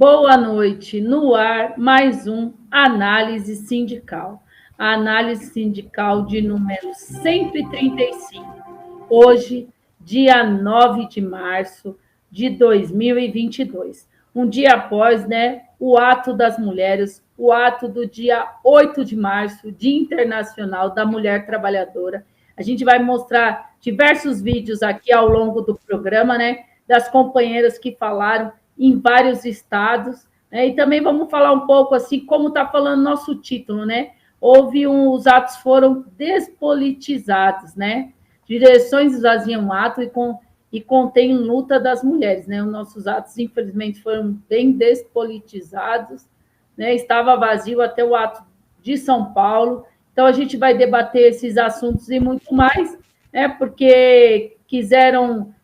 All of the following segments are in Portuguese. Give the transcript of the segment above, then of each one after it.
Boa noite. No ar, mais um Análise Sindical. A análise sindical de número 135. Hoje, dia 9 de março de 2022. Um dia após, o ato das mulheres, o ato do dia 8 de março, Dia Internacional da Mulher Trabalhadora. A gente vai mostrar diversos vídeos aqui ao longo do programa, das companheiras que falaram em vários estados, e também vamos falar um pouco assim como está falando nosso título, os atos foram despolitizados, direções esvaziam ato e contém luta das mulheres, Os nossos atos, infelizmente, foram bem despolitizados, Estava vazio até o ato de São Paulo. Então, a gente vai debater esses assuntos e muito mais, porque quiseram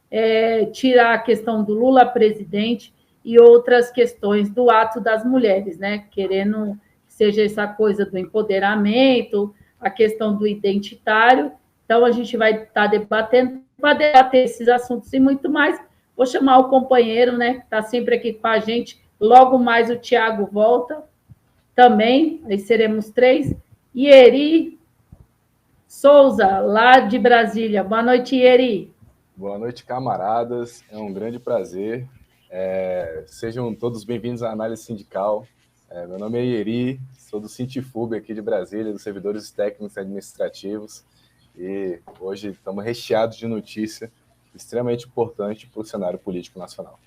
tirar a questão do Lula presidente e outras questões do ato das mulheres, querendo que seja essa coisa do empoderamento, a questão do identitário. Então, a gente vai estar debatendo, para debater esses assuntos e muito mais. Vou chamar o companheiro, que está sempre aqui com a gente. Logo mais o Tiago volta também, aí seremos 3. Ieri Souza, lá de Brasília. Boa noite, Ieri. Boa noite, camaradas. É um grande prazer. Sejam todos bem-vindos à Análise Sindical. Meu nome é Ieri, sou do Sintifub aqui de Brasília, dos servidores técnicos e administrativos. E hoje estamos recheados de notícia extremamente importante para o cenário político nacional.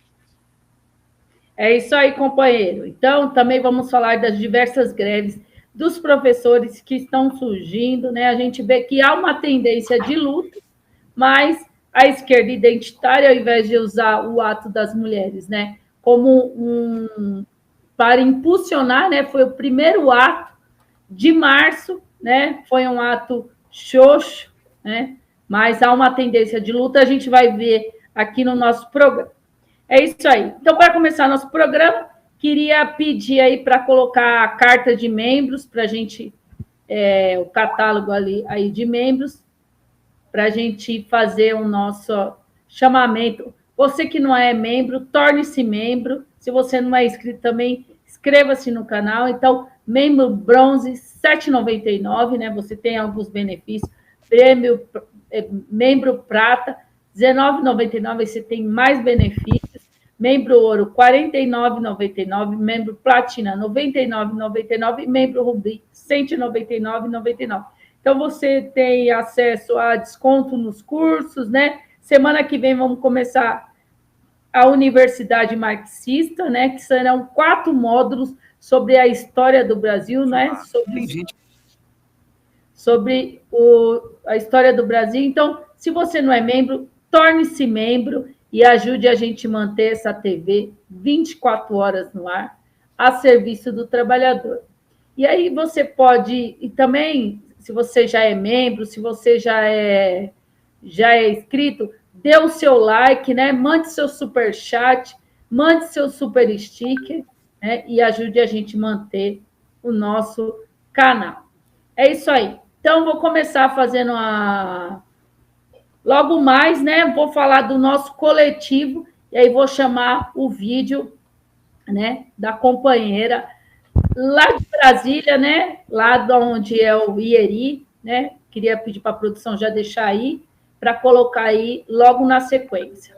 É isso aí, companheiro. Então, também vamos falar das diversas greves dos professores que estão surgindo, A gente vê que há uma tendência de luta, mas a esquerda identitária, ao invés de usar o ato das mulheres, como para impulsionar, foi o primeiro ato de março, Foi um ato xoxo, Mas há uma tendência de luta, a gente vai ver aqui no nosso programa. É isso aí. Então, para começar nosso programa, queria pedir aí para colocar a carta de membros, para a gente, o catálogo aí de membros, para a gente fazer o nosso chamamento. Você que não é membro, torne-se membro. Se você não é inscrito também, inscreva-se no canal. Então, membro bronze, R$ 7,99, Você tem alguns benefícios. Membro prata, R$ 19,99, você tem mais benefícios. Membro ouro, R$ 49,99. Membro platina, R$ 99,99. Membro rubi, R$ 199,99. Então, você tem acesso a desconto nos cursos, Semana que vem vamos começar a Universidade Marxista, que serão 4 módulos sobre a história do Brasil, Sobre a história do Brasil. Então, se você não é membro, torne-se membro e ajude a gente a manter essa TV 24 horas no ar, a serviço do trabalhador. E aí você pode, e também, se você já é membro, se você já é inscrito, dê o seu like, Mande seu superchat, mande seu super sticker, E ajude a gente a manter o nosso canal. É isso aí. Então, vou começar fazendo Logo mais, Vou falar do nosso coletivo, e aí vou chamar o vídeo, da companheira lá de Brasília, Lá de onde é o Ieri, Queria pedir para a produção já deixar aí, para colocar aí logo na sequência.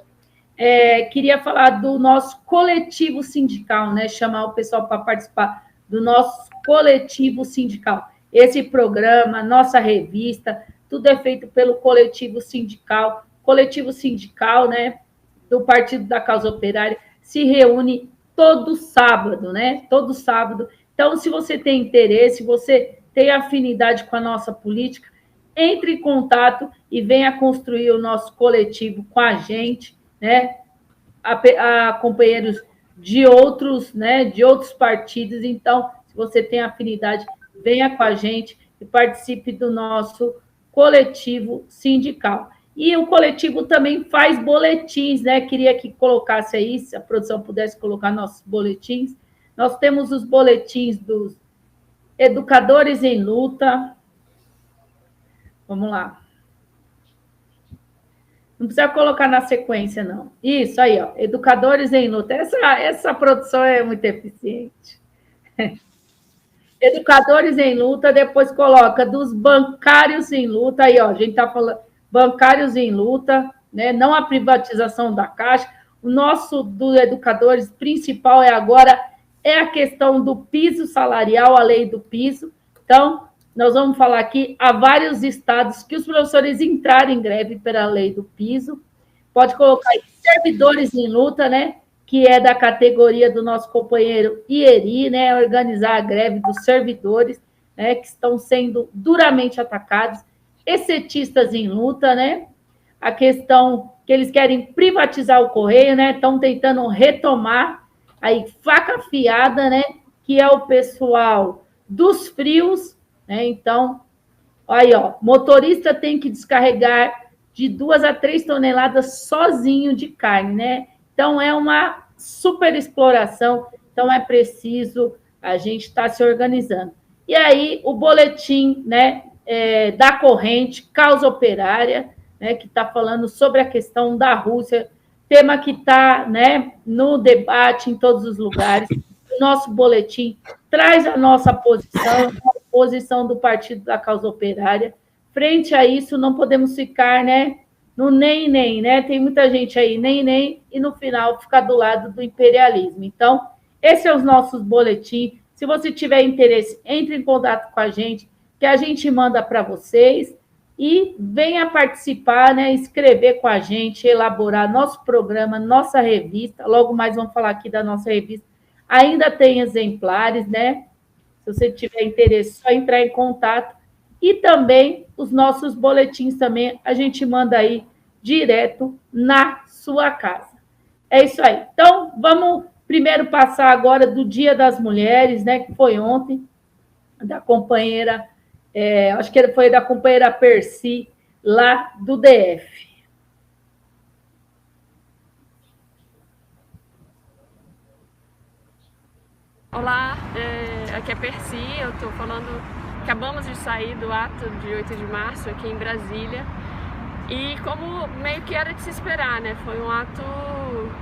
Queria falar do nosso coletivo sindical, Chamar o pessoal para participar do nosso coletivo sindical. Esse programa, nossa revista, tudo é feito pelo coletivo sindical. Coletivo sindical, do Partido da Causa Operária, se reúne todo sábado, Todo sábado. Então, se você tem interesse, você tem afinidade com a nossa política, entre em contato e venha construir o nosso coletivo com a gente, a companheiros de outros, de outros partidos. Então, se você tem afinidade, venha com a gente e participe do nosso coletivo sindical. E o coletivo também faz boletins, Queria que colocasse aí, se a produção pudesse colocar nossos boletins. Nós temos os boletins dos Educadores em Luta. Vamos lá. Não precisa colocar na sequência, não. Isso aí, ó. Educadores em luta. Essa produção é muito eficiente. Educadores em luta, depois coloca dos bancários em luta. Aí, ó, a gente está falando bancários em luta, né? Não a privatização da Caixa. O nosso dos educadores principal agora é a questão do piso salarial, a lei do piso. Então, nós vamos falar aqui, há vários estados que os professores entraram em greve pela lei do piso. Pode colocar aí, servidores em luta, né? Que é da categoria do nosso companheiro Ieri, né? Organizar a greve dos servidores, né? Que estão sendo duramente atacados. Excetistas em luta, né? A questão que eles querem privatizar o correio, né? Estão tentando retomar aí faca afiada, né? Que é o pessoal dos frios, né? Então, aí, ó, motorista tem que descarregar de 2 a 3 toneladas sozinho de carne, né? Então, é uma super exploração, então é preciso a gente estar se organizando. E aí, o boletim, né, da corrente, causa operária, né, que está falando sobre a questão da Rússia, tema que está, né, no debate em todos os lugares. O nosso boletim traz a nossa posição, a posição do Partido da Causa Operária. Frente a isso, não podemos ficar, né, no nem, né? Tem muita gente aí, nem, e no final ficar do lado do imperialismo. Então, esses são os nossos boletins. Se você tiver interesse, entre em contato com a gente, que a gente manda para vocês e venha participar, né? Escrever com a gente, elaborar nosso programa, nossa revista. Logo mais vamos falar aqui da nossa revista. Ainda tem exemplares, né? Se você tiver interesse, é só entrar em contato. E também os nossos boletins também, a gente manda aí direto na sua casa. É isso aí. Então, vamos primeiro passar agora do Dia das Mulheres, né? Que foi ontem, da companheira, acho que foi da companheira Percy, lá do DF. Olá, aqui é Percy, eu estou falando, acabamos de sair do ato de 8 de março aqui em Brasília e como meio que era de se esperar, né? Foi um ato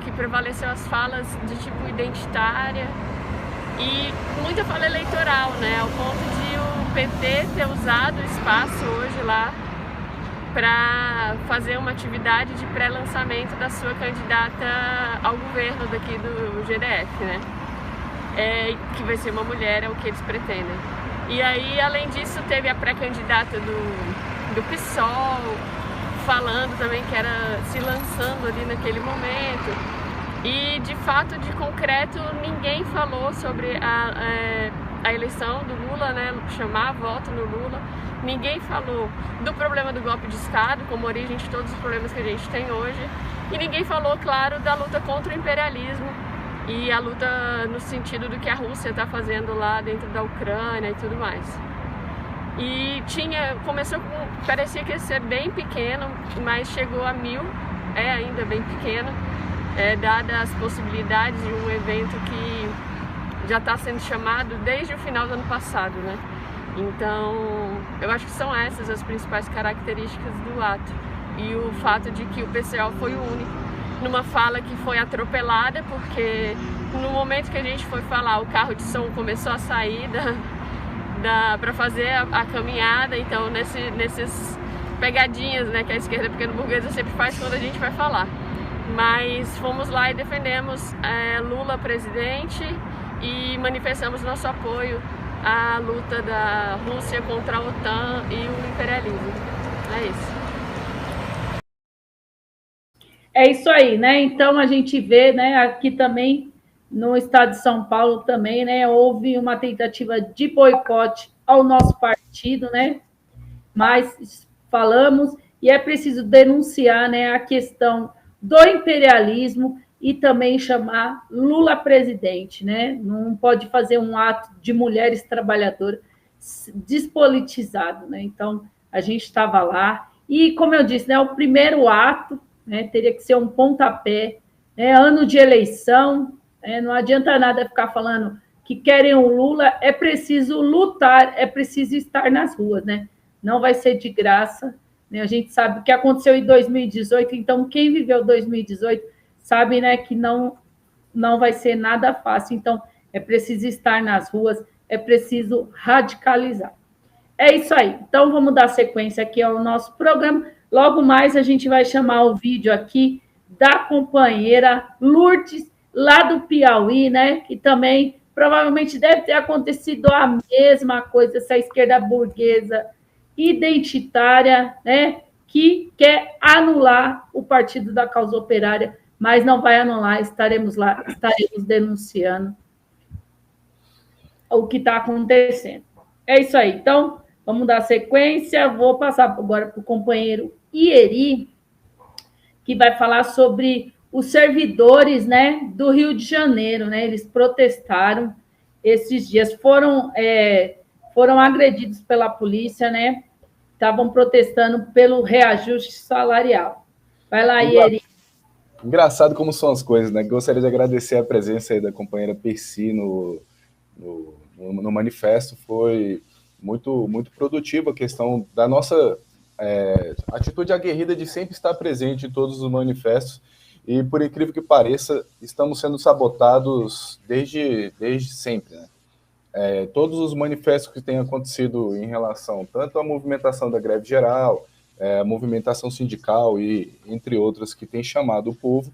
que prevaleceu as falas de tipo identitária e muita fala eleitoral, né? Ao ponto de o PT ter usado o espaço hoje lá para fazer uma atividade de pré-lançamento da sua candidata ao governo daqui do GDF, né? Que vai ser uma mulher, é o que eles pretendem. E aí, além disso, teve a pré-candidata do PSOL, falando também que era se lançando ali naquele momento. E, de fato, de concreto, ninguém falou sobre a eleição do Lula, né? Chamar voto no Lula. Ninguém falou do problema do golpe de Estado, como origem de todos os problemas que a gente tem hoje. E ninguém falou, claro, da luta contra o imperialismo e a luta no sentido do que a Rússia está fazendo lá dentro da Ucrânia e tudo mais. E começou com, parecia que ia ser bem pequeno, mas chegou a 1.000, é ainda bem pequeno, dadas as possibilidades de um evento que já está sendo chamado desde o final do ano passado, né? Então, eu acho que são essas as principais características do ato. E o fato de que o PCO foi o único numa fala que foi atropelada, porque no momento que a gente foi falar, o carro de som começou a sair para fazer a caminhada, então nesses pegadinhas, né, que a esquerda pequeno-burguesa sempre faz quando a gente vai falar. Mas fomos lá e defendemos Lula presidente e manifestamos nosso apoio à luta da Rússia contra a OTAN e o imperialismo. É isso. É isso aí, né? Então a gente vê, né, aqui também no estado de São Paulo também, né, houve uma tentativa de boicote ao nosso partido, né? Mas falamos e é preciso denunciar, né, a questão do imperialismo e também chamar Lula presidente, né? Não pode fazer um ato de mulheres trabalhadoras despolitizado, né? Então a gente estava lá e, como eu disse, né, o primeiro ato, né, teria que ser um pontapé, né, ano de eleição, né, não adianta nada ficar falando que querem o Lula, é preciso lutar, é preciso estar nas ruas, né? Não vai ser de graça, né? A gente sabe o que aconteceu em 2018, então quem viveu 2018 sabe, né, que não vai ser nada fácil. Então, é preciso estar nas ruas, é preciso radicalizar. É isso aí. Então, vamos dar sequência aqui ao nosso programa. Logo mais, a gente vai chamar o vídeo aqui da companheira Lourdes, lá do Piauí, né? Que também provavelmente deve ter acontecido a mesma coisa, essa esquerda burguesa identitária, né? Que quer anular o Partido da Causa Operária, mas não vai anular, estaremos lá, estaremos denunciando o que está acontecendo. É isso aí. Então, vamos dar sequência. Vou passar agora para o companheiro Ieri, que vai falar sobre os servidores, né, do Rio de Janeiro, né? Eles protestaram esses dias, foram agredidos pela polícia, né? Estavam protestando pelo reajuste salarial. Vai lá, Ieri. Engraçado como são as coisas, né? Gostaria de agradecer a presença aí da companheira Percy no manifesto. Foi muito, muito produtiva a questão da nossa atitude aguerrida de sempre estar presente em todos os manifestos. E, por incrível que pareça, estamos sendo sabotados desde sempre, né? Todos os manifestos que têm acontecido em relação tanto à movimentação da greve geral, a movimentação sindical e entre outras que tem chamado o povo,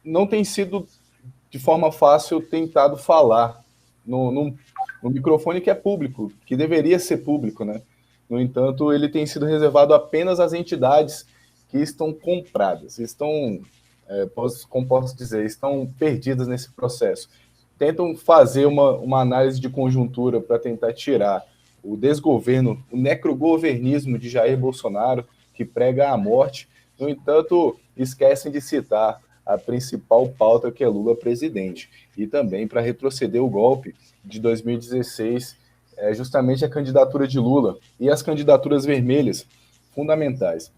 não tem sido de forma fácil tentado falar no microfone que é público, que deveria ser público, né? No entanto, ele tem sido reservado apenas às entidades que estão compradas, como posso dizer, estão perdidas nesse processo. Tentam fazer uma análise de conjuntura para tentar tirar o desgoverno, o necrogovernismo de Jair Bolsonaro, que prega a morte. No entanto, esquecem de citar a principal pauta, que é Lula presidente. E também, para retroceder o golpe de 2016, justamente a candidatura de Lula e as candidaturas vermelhas, fundamentais.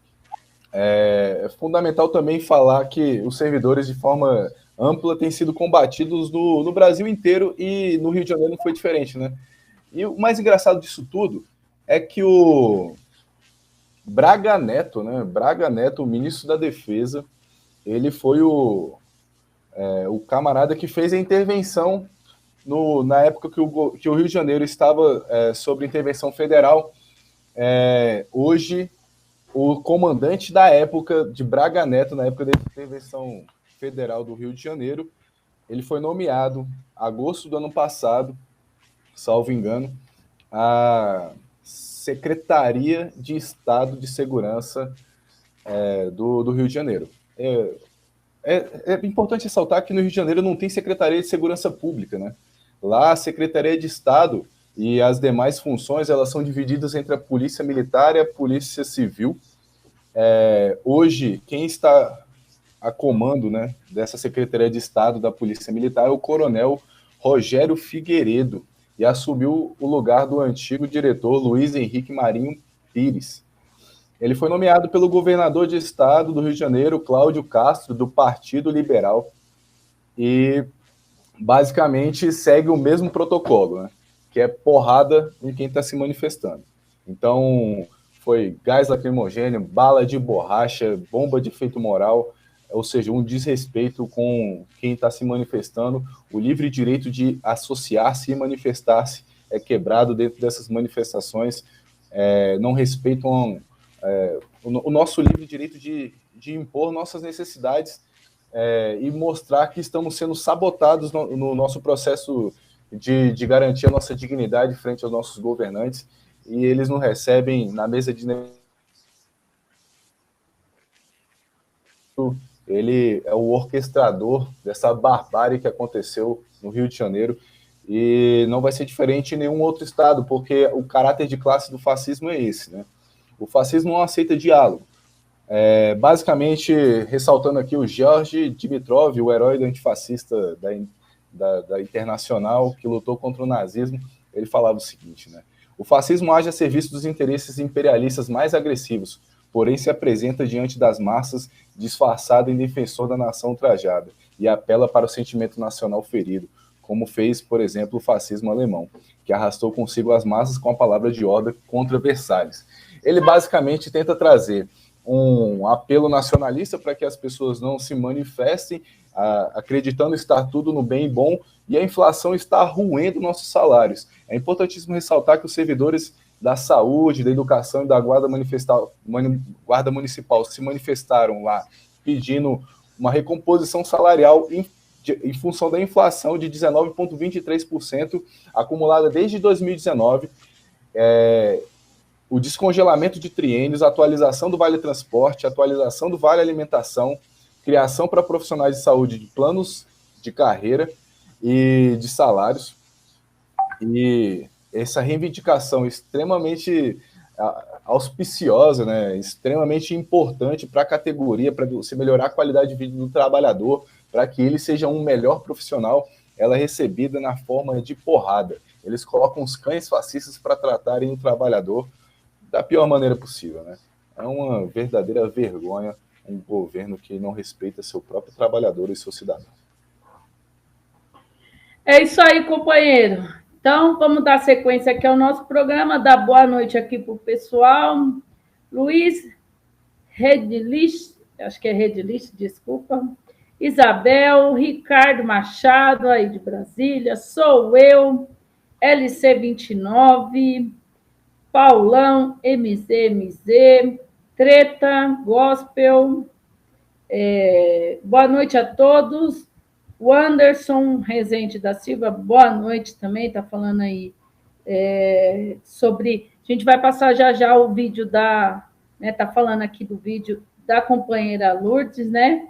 É fundamental também falar que os servidores, de forma ampla, têm sido combatidos no Brasil inteiro, e no Rio de Janeiro não foi diferente, né? E o mais engraçado disso tudo é que o Braga Neto, né? Braga Neto, o ministro da Defesa, ele foi o camarada que fez a intervenção na época que o Rio de Janeiro estava sob intervenção federal. Hoje, o comandante da época de Braga Neto, na época da intervenção federal do Rio de Janeiro, ele foi nomeado, em agosto do ano passado, salvo engano, a Secretaria de Estado de Segurança do Rio de Janeiro. É importante ressaltar que no Rio de Janeiro não tem Secretaria de Segurança Pública, né? Lá, a Secretaria de Estado e as demais funções, elas são divididas entre a Polícia Militar e a Polícia Civil. Hoje, quem está a comando, né, dessa Secretaria de Estado da Polícia Militar é o Coronel Rogério Figueiredo, e assumiu o lugar do antigo diretor Luiz Henrique Marinho Pires. Ele foi nomeado pelo governador de estado do Rio de Janeiro, Cláudio Castro, do Partido Liberal, e basicamente segue o mesmo protocolo, né, que é porrada em quem está se manifestando. Então, foi gás lacrimogêneo, bala de borracha, bomba de efeito moral, ou seja, um desrespeito com quem está se manifestando. O livre direito de associar-se e manifestar-se é quebrado dentro dessas manifestações. Não respeitam o nosso livre direito de impor nossas necessidades e mostrar que estamos sendo sabotados no nosso processo de garantir a nossa dignidade frente aos nossos governantes, e eles não recebem na mesa de negociação. Ele é o orquestrador dessa barbárie que aconteceu no Rio de Janeiro, e não vai ser diferente em nenhum outro estado, porque o caráter de classe do fascismo é esse, né? O fascismo não aceita diálogo. Basicamente, ressaltando aqui o Georgi Dimitrov, o herói do antifascista da Internacional, que lutou contra o nazismo, ele falava o seguinte, né? O fascismo age a serviço dos interesses imperialistas mais agressivos, porém se apresenta diante das massas disfarçado em defensor da nação ultrajada e apela para o sentimento nacional ferido, como fez, por exemplo, o fascismo alemão, que arrastou consigo as massas com a palavra de ordem contra Versalhes. Ele basicamente tenta trazer um apelo nacionalista para que as pessoas não se manifestem acreditando estar tudo no bem e bom, e a inflação está ruindo nossos salários. É importantíssimo ressaltar que os servidores da saúde, da educação e da guarda municipal se manifestaram lá pedindo uma recomposição salarial em função da inflação de 19,23% acumulada desde 2019, o descongelamento de triênios, a atualização do Vale Transporte, a atualização do Vale Alimentação, criação para profissionais de saúde de planos de carreira e de salários. E essa reivindicação extremamente auspiciosa, né, extremamente importante para a categoria, para se melhorar a qualidade de vida do trabalhador, para que ele seja um melhor profissional, ela é recebida na forma de porrada. Eles colocam os cães fascistas para tratarem o trabalhador da pior maneira possível, né? É uma verdadeira vergonha um governo que não respeita seu próprio trabalhador e seu cidadão. É isso aí, companheiro. Então, vamos dar sequência aqui ao nosso programa, dar boa noite aqui para o pessoal. Luiz Redlich, acho que é Redlich, desculpa. Isabel, Ricardo Machado, aí de Brasília, sou eu, LC29, Paulão, MZMZ, Treta, Gospel, boa noite a todos. O Anderson Rezende da Silva, boa noite também, está falando aí sobre... A gente vai passar já o vídeo está falando aqui do vídeo da companheira Lourdes, né?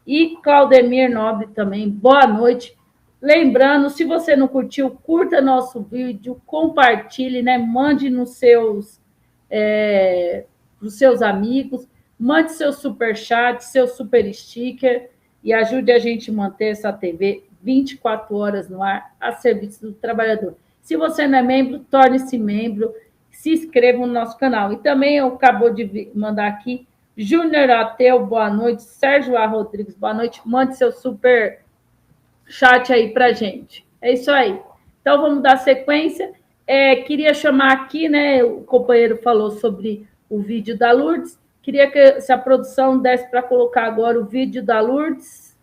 E Claudemir Nobre também, boa noite. Lembrando, se você não curtiu, curta nosso vídeo, compartilhe, né? Mande nos seus amigos, mande seu superchat, seu super sticker e ajude a gente a manter essa TV 24 horas no ar a serviço do trabalhador. Se você não é membro, torne-se membro, se inscreva no nosso canal. E também eu acabou de mandar aqui, Júnior Ateu, boa noite, Sérgio A. Rodrigues, boa noite, mande seu super chat aí para gente. É isso aí. Então, vamos dar sequência. Queria chamar aqui, né? O companheiro falou sobre o vídeo da Lourdes. Queria que se a produção desse para colocar agora o vídeo da Lourdes,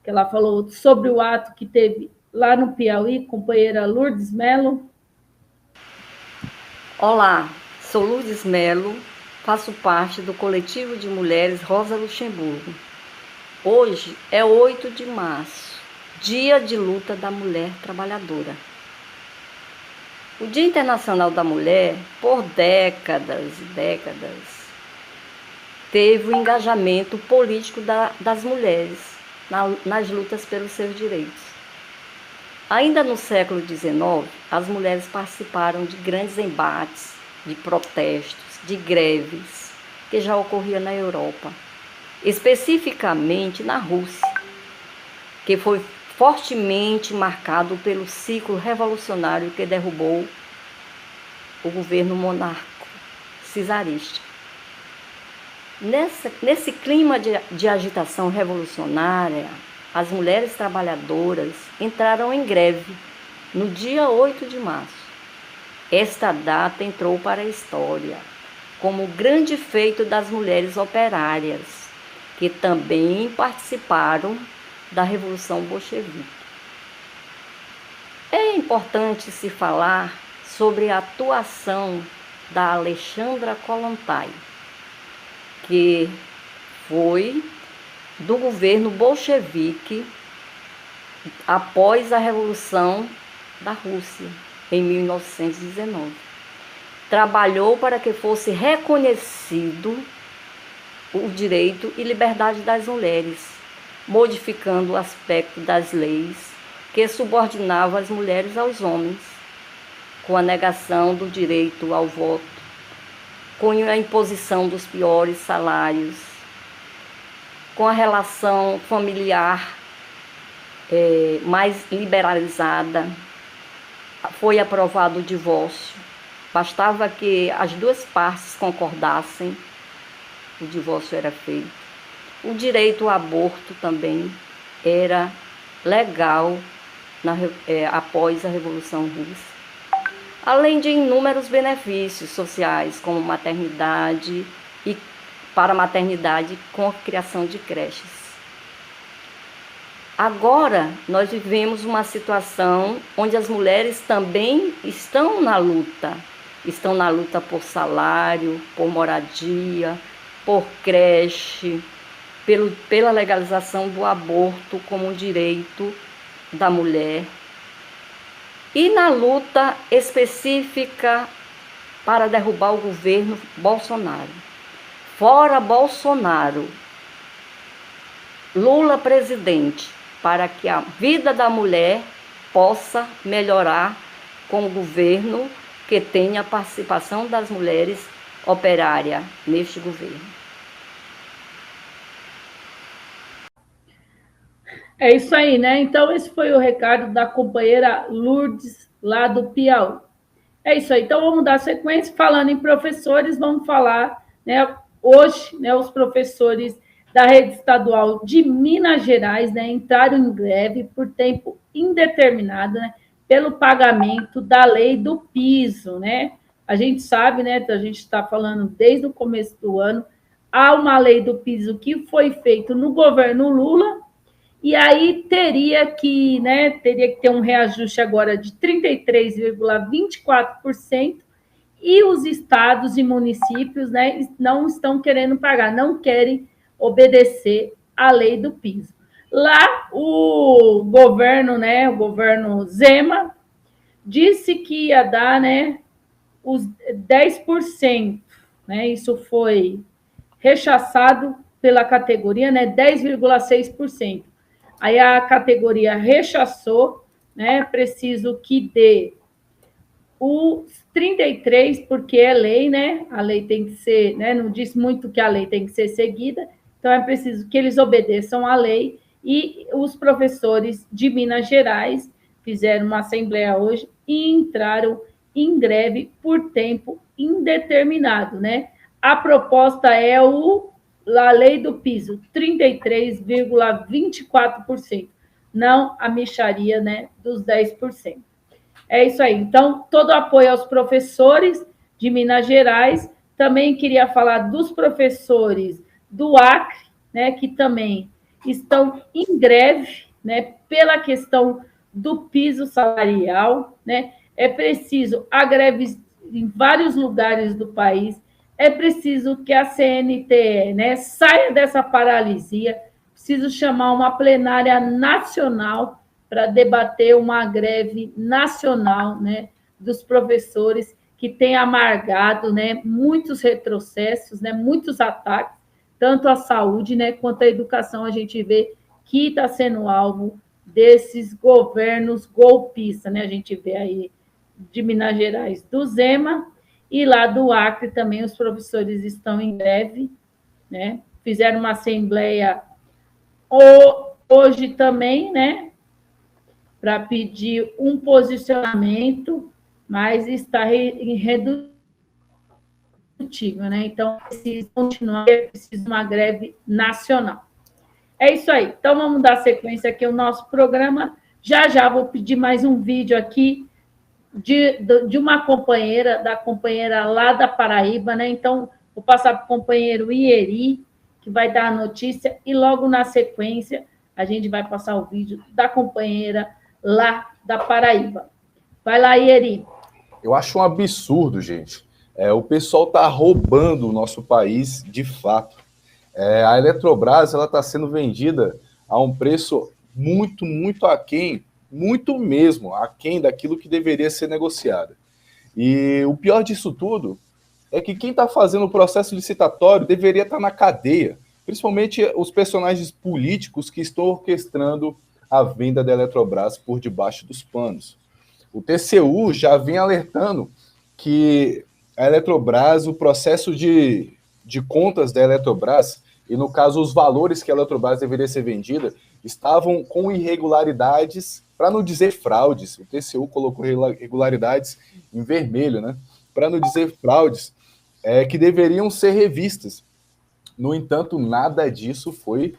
que ela falou sobre o ato que teve lá no Piauí, companheira Lourdes Melo. Olá, sou Lourdes Melo, faço parte do coletivo de mulheres Rosa Luxemburgo. Hoje é 8 de março, Dia de Luta da Mulher Trabalhadora. O Dia Internacional da Mulher, por décadas e décadas, teve o engajamento político das mulheres nas lutas pelos seus direitos. Ainda no século XIX, as mulheres participaram de grandes embates, de protestos, de greves, que já ocorriam na Europa, especificamente na Rússia, que foi fortemente marcado pelo ciclo revolucionário que derrubou o governo monárquico czarista. Nesse clima de agitação revolucionária, as mulheres trabalhadoras entraram em greve no dia 8 de março. Esta data entrou para a história como o grande feito das mulheres operárias, que também participaram da Revolução Bolchevique. É importante se falar sobre a atuação da Alexandra Kollontai, que foi do governo bolchevique após a Revolução da Rússia, em 1919. Trabalhou para que fosse reconhecido o direito e liberdade das mulheres, modificando o aspecto das leis que subordinavam as mulheres aos homens, com a negação do direito ao voto, com a imposição dos piores salários, com a relação familiar mais liberalizada. Foi aprovado o divórcio. Bastava que as duas partes concordassem, o divórcio era feito. O direito ao aborto também era legal após a Revolução Russa. além de inúmeros benefícios sociais, como maternidade e para a maternidade com a criação de creches. Agora, nós vivemos uma situação onde as mulheres também estão na luta por salário, por moradia, por creche, pela legalização do aborto como um direito da mulher, e na luta específica para derrubar o governo Bolsonaro. Fora Bolsonaro, Lula presidente, para que a vida da mulher possa melhorar com o governo que tenha a participação das mulheres operárias neste governo. É isso aí, né? Então, esse foi o recado da companheira Lourdes, lá do Piauí. É isso aí. Então, vamos dar sequência. Falando em professores, vamos falar, né, hoje, né, os professores da rede estadual de Minas Gerais, né, entraram em greve por tempo indeterminado, né, pelo pagamento da lei do piso, né? A gente sabe, né, a gente está falando desde o começo do ano, há uma lei do piso que foi feita no governo Lula, e aí teria que ter um reajuste agora de 33,24%, e os estados e municípios, né, não estão querendo pagar, não querem obedecer à lei do piso. Lá, o governo, né, o governo Zema, disse que ia dar, né, os 10%, né, isso foi rechaçado pela categoria, né, 10,6%. Aí a categoria rechaçou, né, preciso que dê os 33, porque é lei, né? A lei tem que ser, né? Não diz muito que a lei tem que ser seguida, então é preciso que eles obedeçam à lei. E os professores de Minas Gerais fizeram uma assembleia hoje e entraram em greve por tempo indeterminado, né? A proposta é a lei do piso, 33,24%, não a mixaria, né, dos 10%. É isso aí. Então, todo apoio aos professores de Minas Gerais. Também queria falar dos professores do Acre, né, que também estão em greve, né, pela questão do piso salarial, né? É preciso a greve em vários lugares do país. É preciso que a CNTE, né, saia dessa paralisia. Preciso chamar uma plenária nacional para debater uma greve nacional, né, dos professores, que tem amargado, né, muitos retrocessos, né, muitos ataques, tanto à saúde, né, quanto à educação. A gente vê que está sendo alvo desses governos golpistas, né? A gente vê aí de Minas Gerais do Zema, e lá do Acre também os professores estão em greve, né? Fizeram uma assembleia hoje também, né, para pedir um posicionamento, mas está irredutível, né? Então, precisa continuar, precisa de uma greve nacional. É isso aí. Então, vamos dar sequência aqui ao nosso programa. Já vou pedir mais um vídeo aqui de uma companheira, da companheira lá da Paraíba, né? Então, vou passar para o companheiro Ieri, que vai dar a notícia, e logo na sequência a gente vai passar o vídeo da companheira lá da Paraíba. Vai lá, Ieri. Eu acho um absurdo, gente. O pessoal está roubando o nosso país de fato. A Eletrobras está sendo vendida a um preço muito, muito aquém, muito mesmo aquém daquilo que deveria ser negociado. E o pior disso tudo é que quem está fazendo o processo licitatório deveria estar na cadeia, principalmente os personagens políticos que estão orquestrando a venda da Eletrobras por debaixo dos panos. O TCU já vem alertando que a Eletrobras, o processo de contas da Eletrobras, e no caso os valores que a Eletrobras deveria ser vendida, estavam com irregularidades, para não dizer fraudes. O TCU colocou irregularidades em vermelho, né? Para não dizer fraudes, que deveriam ser revistas. No entanto, nada disso foi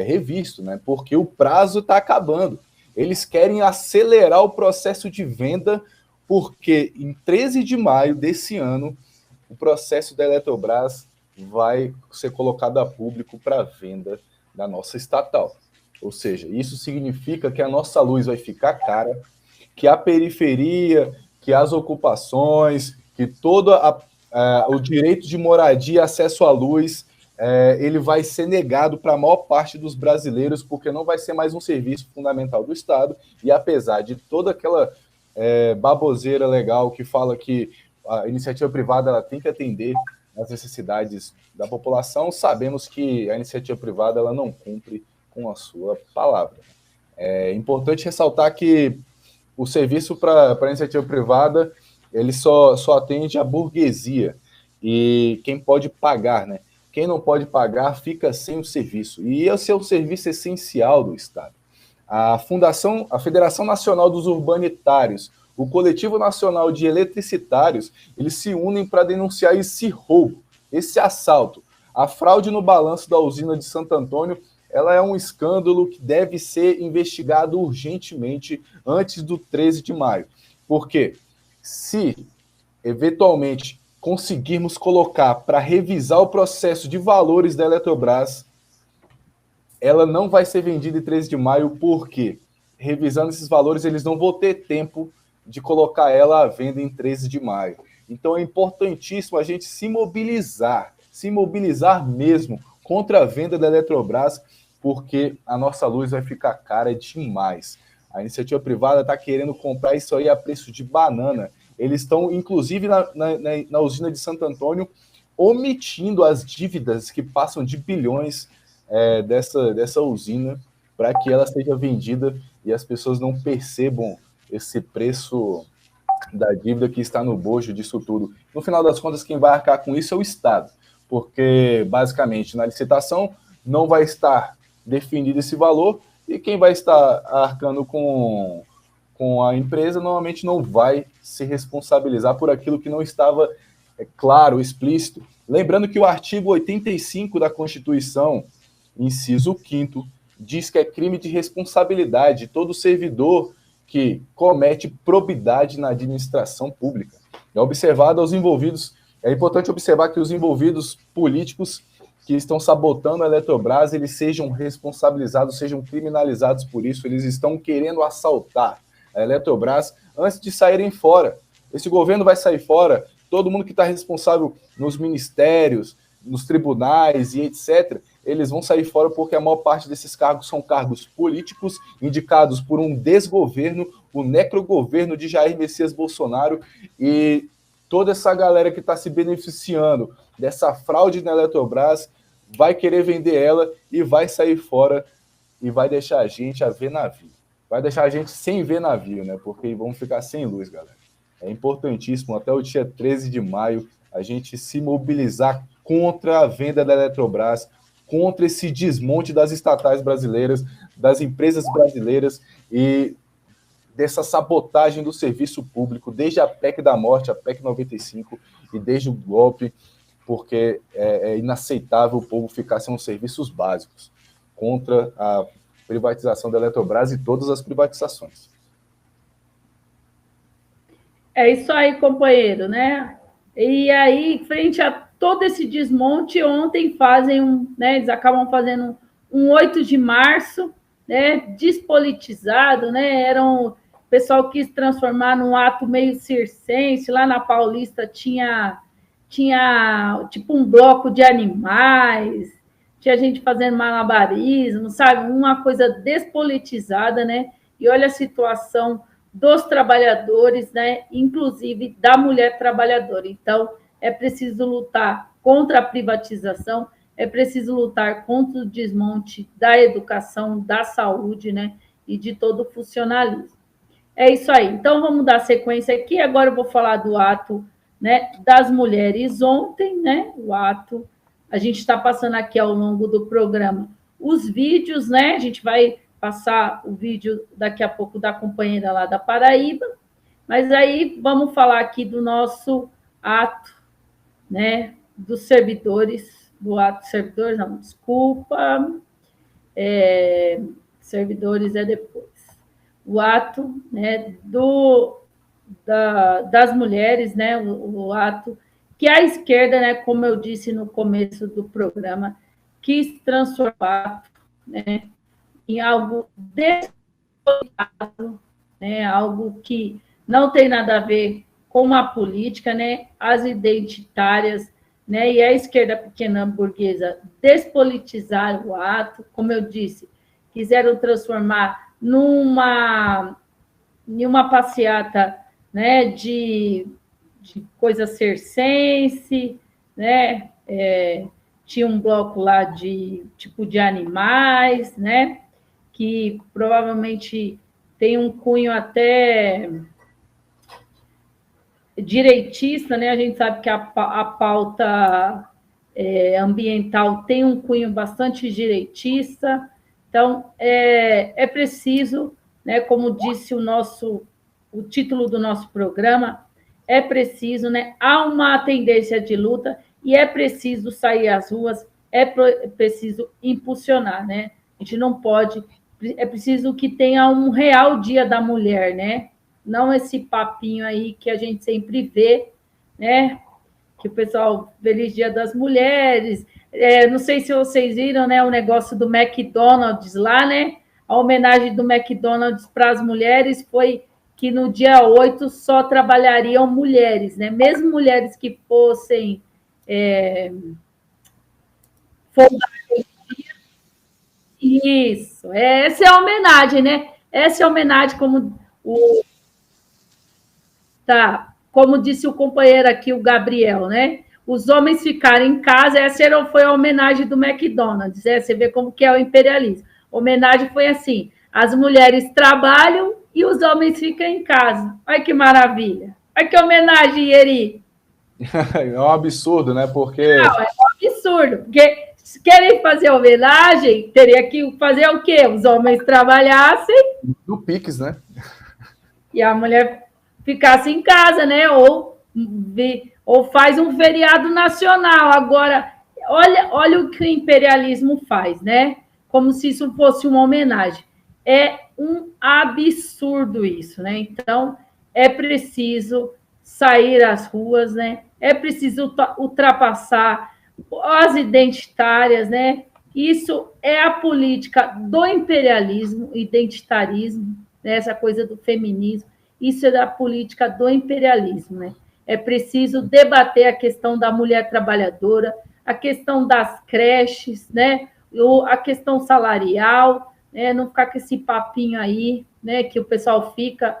revisto, né? Porque o prazo está acabando. Eles querem acelerar o processo de venda porque em 13 de maio desse ano, o processo da Eletrobras vai ser colocado a público para venda da nossa estatal. Ou seja, isso significa que a nossa luz vai ficar cara, que a periferia, que as ocupações, que todo o direito de moradia e acesso à luz, ele vai ser negado para a maior parte dos brasileiros, porque não vai ser mais um serviço fundamental do Estado, e apesar de toda aquela baboseira legal que fala que a iniciativa privada ela tem que atender às necessidades da população, sabemos que a iniciativa privada ela não cumpre com a sua palavra. É importante ressaltar que o serviço para a iniciativa privada ele só atende a burguesia e quem pode pagar, né? Quem não pode pagar fica sem o serviço. E esse é o serviço essencial do Estado. A Federação Nacional dos Urbanitários, o Coletivo Nacional de Eletricitários, eles se unem para denunciar esse roubo, esse assalto. A fraude no balanço da usina de Santo Antônio, ela é um escândalo que deve ser investigado urgentemente antes do 13 de maio. Porque se, eventualmente, conseguirmos colocar para revisar o processo de valores da Eletrobras, ela não vai ser vendida em 13 de maio, porque, revisando esses valores, eles não vão ter tempo de colocar ela à venda em 13 de maio. Então é importantíssimo a gente se mobilizar mesmo contra a venda da Eletrobras, porque a nossa luz vai ficar cara demais. A iniciativa privada está querendo comprar isso aí a preço de banana. Eles estão, inclusive, na usina de Santo Antônio, omitindo as dívidas que passam de bilhões dessa usina para que ela seja vendida e as pessoas não percebam esse preço da dívida que está no bojo disso tudo. No final das contas, quem vai arcar com isso é o Estado, porque, basicamente, na licitação não vai estar definido esse valor e quem vai estar arcando com a empresa normalmente não vai se responsabilizar por aquilo que não estava claro, explícito. Lembrando que o artigo 85 da Constituição, inciso 5º, diz que é crime de responsabilidade todo servidor que comete probidade na administração pública. É importante observar que os envolvidos políticos que estão sabotando a Eletrobras, eles sejam responsabilizados, sejam criminalizados por isso, eles estão querendo assaltar a Eletrobras antes de saírem fora. Esse governo vai sair fora, todo mundo que está responsável nos ministérios, nos tribunais e etc., eles vão sair fora porque a maior parte desses cargos são cargos políticos indicados por um desgoverno, o necrogoverno de Jair Messias Bolsonaro, e toda essa galera que está se beneficiando dessa fraude na Eletrobras vai querer vender ela e vai sair fora e vai deixar a gente a ver navio. Vai deixar a gente sem ver navio, né? Porque vamos ficar sem luz, galera. É importantíssimo, até o dia 13 de maio, a gente se mobilizar contra a venda da Eletrobras, contra esse desmonte das estatais brasileiras, das empresas brasileiras e dessa sabotagem do serviço público, desde a PEC da morte, a PEC 95, e desde o golpe, porque é inaceitável o povo ficar sem os serviços básicos, contra a privatização da Eletrobras e todas as privatizações. É isso aí, companheiro, né? E aí, frente a todo esse desmonte, ontem eles acabam fazendo um 8 de março, né, despolitizado, né? O pessoal quis transformar num ato meio circense. Lá na Paulista tinha tipo um bloco de animais, tinha gente fazendo malabarismo, sabe? Uma coisa despolitizada, né? E olha a situação dos trabalhadores, né? Inclusive da mulher trabalhadora. Então, é preciso lutar contra a privatização, é preciso lutar contra o desmonte da educação, da saúde, né? E de todo o funcionalismo. É isso aí. Então, vamos dar sequência aqui. Agora eu vou falar do ato, né, das mulheres ontem, né? O ato, a gente está passando aqui ao longo do programa os vídeos, né? A gente vai passar o vídeo daqui a pouco da companheira lá da Paraíba, mas aí vamos falar aqui do nosso ato, né? Dos servidores, do ato servidores, não, desculpa, servidores é depois. O ato, né, das mulheres, né, o ato que a esquerda, né, como eu disse no começo do programa, quis transformar, né, em algo despolitizado, né, algo que não tem nada a ver com a política, né, as identitárias, né, e a esquerda pequena burguesa despolitizar o ato, como eu disse, quiseram transformar em uma passeata, né, de coisa circense, né, tinha um bloco lá de tipo de animais, né, que provavelmente tem um cunho até direitista, né? A gente sabe que a pauta ambiental tem um cunho bastante direitista, então é preciso, né, como disse o título do nosso programa, é preciso, né, há uma tendência de luta e é preciso sair às ruas, é preciso impulsionar, né? A gente não pode, é preciso que tenha um real Dia da Mulher, né? Não esse papinho aí que a gente sempre vê, né? Que o pessoal, Feliz Dia das Mulheres, não sei se vocês viram, né, o negócio do McDonald's lá, né? A homenagem do McDonald's para as mulheres foi que no dia 8 só trabalhariam mulheres, né? Mesmo mulheres que fossem isso, essa é a homenagem, né? Essa é a homenagem, como disse o companheiro aqui, o Gabriel, né? Os homens ficarem em casa, essa foi a homenagem do McDonald's, você vê como que é o imperialismo. A homenagem foi assim, as mulheres trabalham e os homens ficam em casa. Olha que maravilha. Olha que homenagem, Eri. É um absurdo, né? Porque... Não, é um absurdo, porque se querem fazer homenagem, teria que fazer o quê? Os homens trabalhassem... Do Pix, né? E a mulher ficasse em casa, né? Ou faz um feriado nacional. Agora, olha o que o imperialismo faz, né? Como se isso fosse uma homenagem. É um absurdo isso, né? Então, é preciso sair às ruas, né? É preciso ultrapassar as identitárias, né? Isso é a política do imperialismo, identitarismo, né? Essa coisa do feminismo. Isso é da política do imperialismo, né? É preciso debater a questão da mulher trabalhadora, a questão das creches, né? A questão salarial, né? Não ficar com esse papinho aí, né? Que o pessoal fica,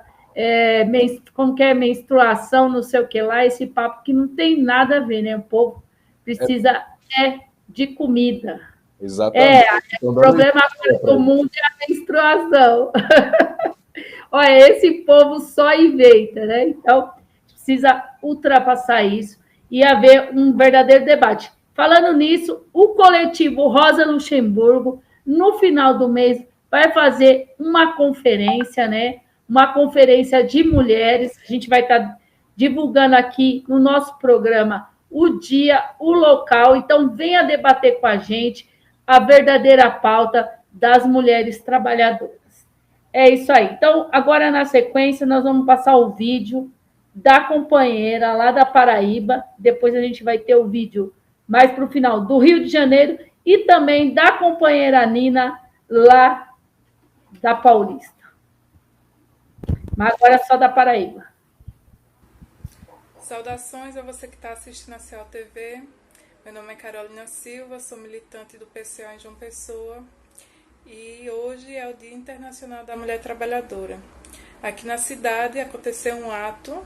como que é menstruação, não sei o que lá, esse papo que não tem nada a ver, né? O povo precisa de comida. Exatamente. O problema do mundo é a menstruação. Olha, esse povo só inventa, né? Então, precisa ultrapassar isso e haver um verdadeiro debate. Falando nisso, o coletivo Rosa Luxemburgo, no final do mês, vai fazer uma conferência, né? Uma conferência de mulheres. A gente vai estar divulgando aqui no nosso programa o dia, o local. Então, venha debater com a gente a verdadeira pauta das mulheres trabalhadoras. É isso aí. Então, agora na sequência, nós vamos passar o vídeo da companheira lá da Paraíba. Depois a gente vai ter o vídeo mais para o final do Rio de Janeiro e também da companheira Nina lá da Paulista. Mas agora é só da Paraíba. Saudações a você que está assistindo a CEL TV. Meu nome é Carolina Silva, sou militante do PCO em João Pessoa. E hoje é o Dia Internacional da Mulher Trabalhadora. Aqui na cidade aconteceu um ato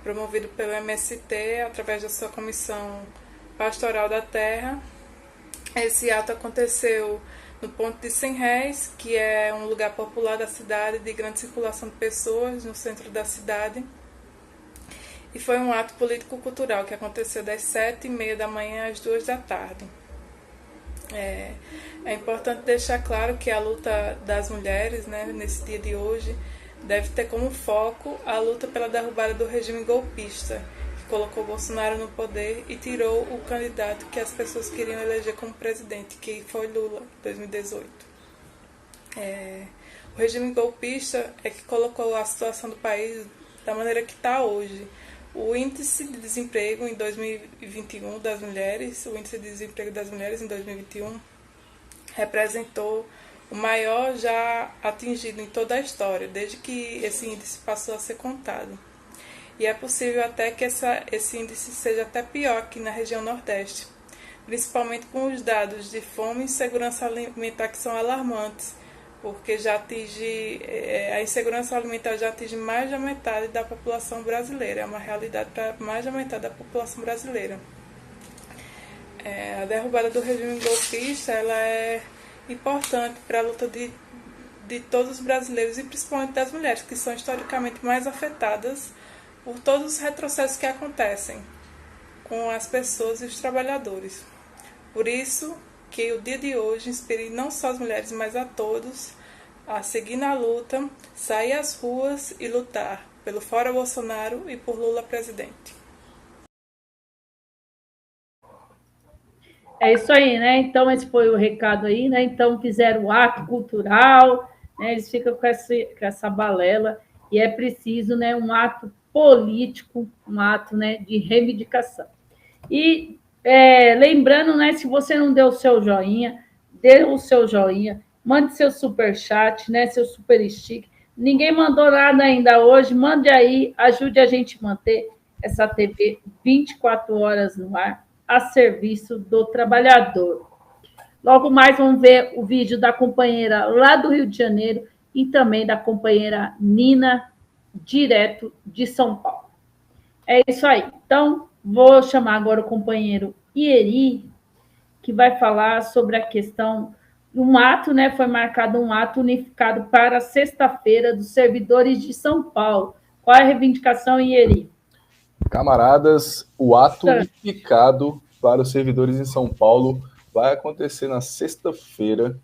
promovido pelo MST através da sua Comissão Pastoral da Terra. Esse ato aconteceu no Ponto de 100 Réis, que é um lugar popular da cidade de grande circulação de pessoas no centro da cidade. E foi um ato político-cultural que aconteceu das 7h30 da manhã às 2 da tarde. É importante deixar claro que a luta das mulheres, né, nesse dia de hoje, deve ter como foco a luta pela derrubada do regime golpista, que colocou Bolsonaro no poder e tirou o candidato que as pessoas queriam eleger como presidente, que foi Lula, em 2018. O regime golpista é que colocou a situação do país da maneira que está hoje. O índice de desemprego em 2021 das mulheres, o índice de desemprego das mulheres em 2021 representou o maior já atingido em toda a história, desde que esse índice passou a ser contado. E é possível até que esse índice seja até pior aqui na região Nordeste, principalmente com os dados de fome e insegurança alimentar que são alarmantes, porque a insegurança alimentar já atinge mais da metade da população brasileira, é uma realidade para mais da metade da população brasileira. A derrubada do regime golpista ela é importante para a luta de todos os brasileiros e principalmente das mulheres, que são historicamente mais afetadas por todos os retrocessos que acontecem com as pessoas e os trabalhadores. Por isso que o dia de hoje inspire não só as mulheres, mas a todos a seguir na luta, sair às ruas e lutar pelo Fora Bolsonaro e por Lula presidente. É isso aí, né? Então, esse foi o recado aí, né? Então, fizeram o ato cultural, né? Eles ficam com essa balela, e é preciso, né, um ato político, um ato, né, de reivindicação. E lembrando, né, se você não deu o seu joinha, dê o seu joinha, mande seu superchat, né, seu super stick. Ninguém mandou nada ainda hoje, mande aí, ajude a gente a manter essa TV 24 horas no ar, a serviço do trabalhador. Logo mais vamos ver o vídeo da companheira lá do Rio de Janeiro e também da companheira Nina, direto de São Paulo. É isso aí. Então, vou chamar agora o companheiro Ieri, que vai falar sobre a questão de um ato, né? Foi marcado um ato unificado para sexta-feira dos servidores de São Paulo. Qual é a reivindicação, Ieri? Camaradas, o ato unificado para os servidores em São Paulo vai acontecer na sexta-feira,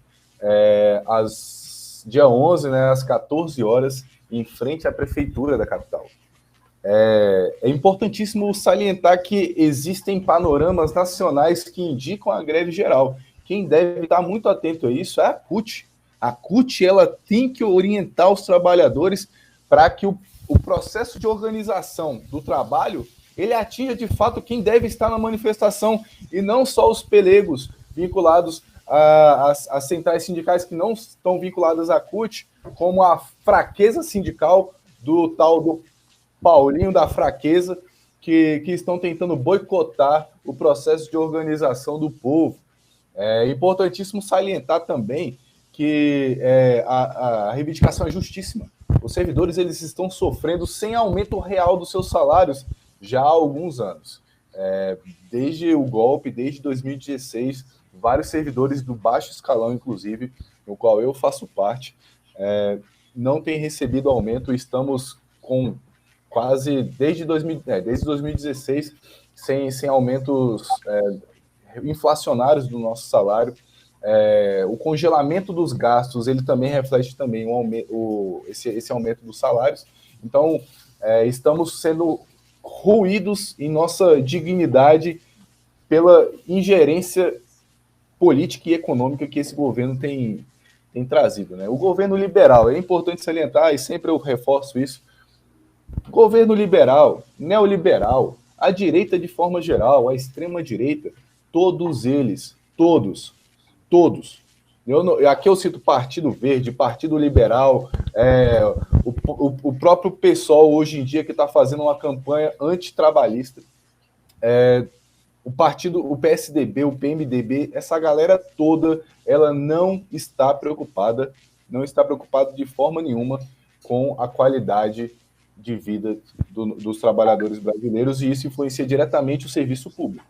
dia 11, né, às 14 horas, em frente à prefeitura da capital. É importantíssimo salientar que existem panoramas nacionais que indicam a greve geral. Quem deve estar muito atento a isso é a CUT. A CUT ela tem que orientar os trabalhadores para que o processo de organização do trabalho ele atinja de fato quem deve estar na manifestação e não só os pelegos vinculados às centrais sindicais que não estão vinculadas à CUT, como a fraqueza sindical do tal do Paulinho da fraqueza, que estão tentando boicotar o processo de organização do povo. É importantíssimo salientar também que a reivindicação é justíssima. Os servidores eles estão sofrendo sem aumento real dos seus salários já há alguns anos. Desde o golpe, desde 2016, vários servidores do baixo escalão, inclusive, no qual eu faço parte, não têm recebido aumento. Estamos com quase, desde 2016, sem aumentos inflacionários do nosso salário. O congelamento dos gastos, ele também reflete também esse aumento dos salários. Então, estamos sendo ruídos em nossa dignidade pela ingerência política e econômica que esse governo tem trazido, né? O governo liberal, é importante salientar, e sempre eu reforço isso, governo liberal, neoliberal, a direita de forma geral, a extrema-direita, todos eles, todos. Aqui eu cito Partido Verde, Partido Liberal, o próprio PSOL hoje em dia que está fazendo uma campanha antitrabalhista, o PSDB, o PMDB, essa galera toda, ela não está preocupada de forma nenhuma com a qualidade de vida dos trabalhadores brasileiros, e isso influencia diretamente o serviço público.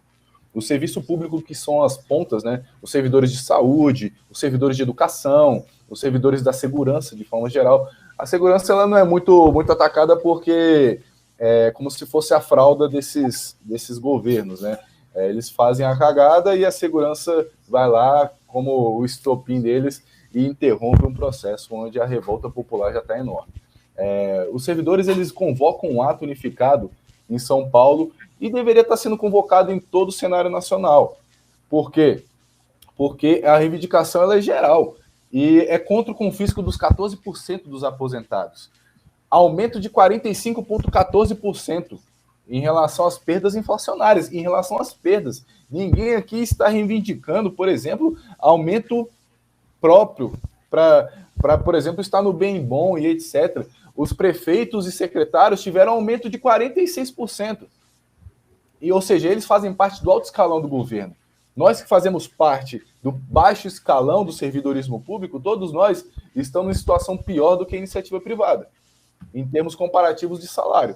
O serviço público, que são as pontas, né? Os servidores de saúde, os servidores de educação, os servidores da segurança, de forma geral. A segurança ela não é muito atacada porque é como se fosse a fralda desses governos, né? Eles fazem a cagada e a segurança vai lá como o estopim deles e interrompe um processo onde a revolta popular já está enorme. Os servidores eles convocam um ato unificado em São Paulo e deveria estar sendo convocado em todo o cenário nacional. Por quê? Porque a reivindicação ela é geral e é contra o confisco dos 14% dos aposentados. aumento de 45,14% em relação às perdas inflacionárias, em relação às perdas. Ninguém aqui está reivindicando, por exemplo, aumento próprio para, por exemplo, estar no bem bom e etc. Os prefeitos e secretários tiveram aumento de 46%. Ou seja, eles fazem parte do alto escalão do governo. Nós que fazemos parte do baixo escalão do servidorismo público, todos nós estamos em situação pior do que a iniciativa privada, em termos comparativos de salário.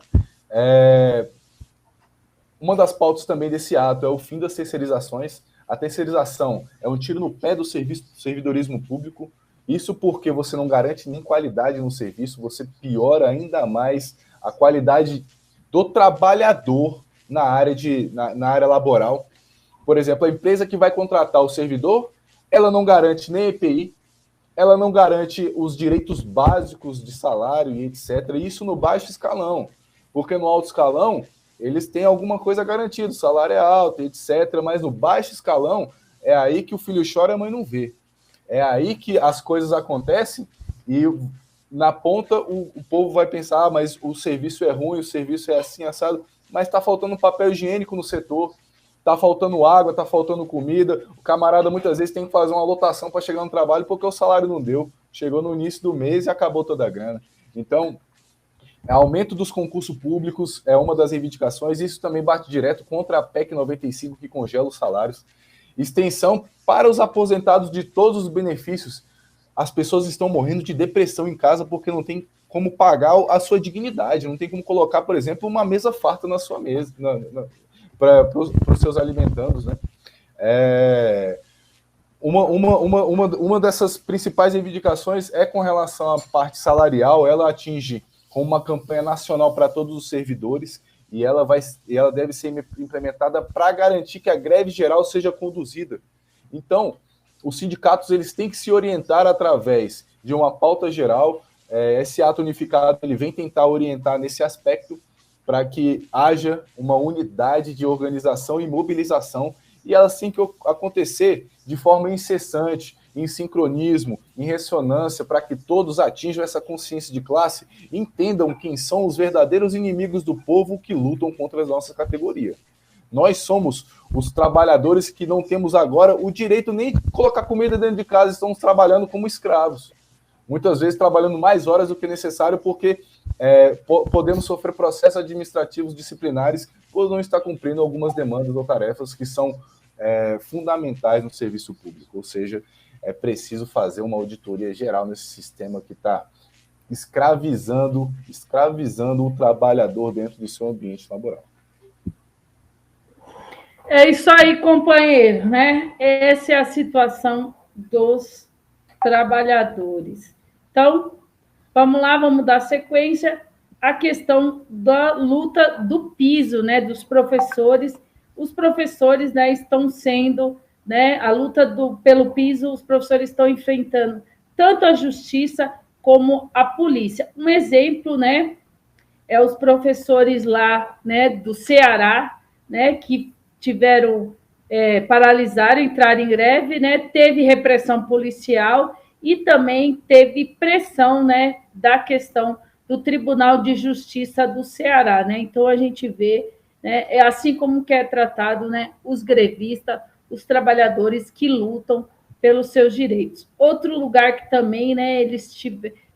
Uma das pautas também desse ato é o fim das terceirizações. A terceirização é um tiro no pé do servidorismo público. Isso porque você não garante nem qualidade no serviço, você piora ainda mais a qualidade do trabalhador na área laboral. Por exemplo, a empresa que vai contratar o servidor, ela não garante nem EPI, ela não garante os direitos básicos de salário e etc. Isso no baixo escalão, porque no alto escalão eles têm alguma coisa garantida, o salário é alto, etc. Mas no baixo escalão é aí que o filho chora e a mãe não vê. É aí que as coisas acontecem e na ponta o povo vai pensar, mas o serviço é ruim, o serviço é assim, assado, mas está faltando papel higiênico no setor, está faltando água, está faltando comida, o camarada muitas vezes tem que fazer uma lotação para chegar no trabalho porque o salário não deu, chegou no início do mês e acabou toda a grana. Então, aumento dos concursos públicos é uma das reivindicações, isso também bate direto contra a PEC 95, que congela os salários. Extensão para os aposentados de todos os benefícios. As pessoas estão morrendo de depressão em casa porque não tem como pagar a sua dignidade, não tem como colocar, por exemplo, uma mesa farta na sua mesa, para os seus alimentandos, né? Uma dessas principais reivindicações é com relação à parte salarial. Ela atinge com uma campanha nacional para todos os servidores e ela deve ser implementada para garantir que a greve geral seja conduzida. Então, os sindicatos eles têm que se orientar através de uma pauta geral. Esse ato unificado ele vem tentar orientar nesse aspecto para que haja uma unidade de organização e mobilização e ela tem que acontecer de forma incessante, em sincronismo, em ressonância, para que todos atinjam essa consciência de classe e entendam quem são os verdadeiros inimigos do povo que lutam contra a nossa categoria. Nós somos os trabalhadores que não temos agora o direito nem de colocar comida dentro de casa, estamos trabalhando como escravos. Muitas vezes trabalhando mais horas do que necessário porque podemos sofrer processos administrativos disciplinares por não estar cumprindo algumas demandas ou tarefas que são fundamentais no serviço público. Ou seja, é preciso fazer uma auditoria geral nesse sistema que está escravizando o trabalhador dentro do seu ambiente laboral. É isso aí, companheiro, né? Essa é a situação dos trabalhadores. Então, vamos lá, vamos dar sequência à questão da luta do piso, né, dos professores. Os professores, né, estão sendo, né, a luta pelo piso, os professores estão enfrentando tanto a justiça como a polícia. Um exemplo, né, é os professores lá, né, do Ceará, né, que tiveram paralisaram, entraram em greve, né, teve repressão policial e também teve pressão, né, da questão do Tribunal de Justiça do Ceará, né? Então a gente vê, né, é assim como que é tratado, né, os grevistas, os trabalhadores que lutam pelos seus direitos. Outro lugar que também, né,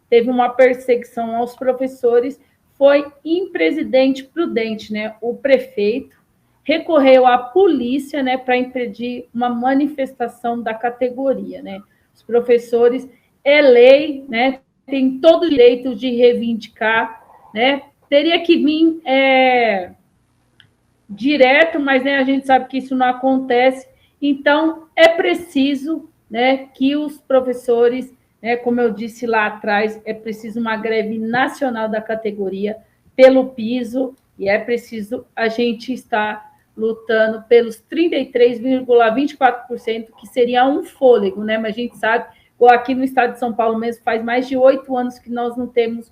teve uma perseguição aos professores foi em Presidente Prudente, né? O prefeito recorreu à polícia, né, para impedir uma manifestação da categoria, né? Os professores, é lei, né, tem todo o direito de reivindicar, né? Teria que vir direto, mas, né, a gente sabe que isso não acontece. Então, é preciso, né, que os professores, né, como eu disse lá atrás, é preciso uma greve nacional da categoria pelo piso e é preciso a gente estar lutando pelos 33,24%, que seria um fôlego, né? Mas a gente sabe, ou aqui no estado de São Paulo mesmo, faz mais de 8 anos que nós não temos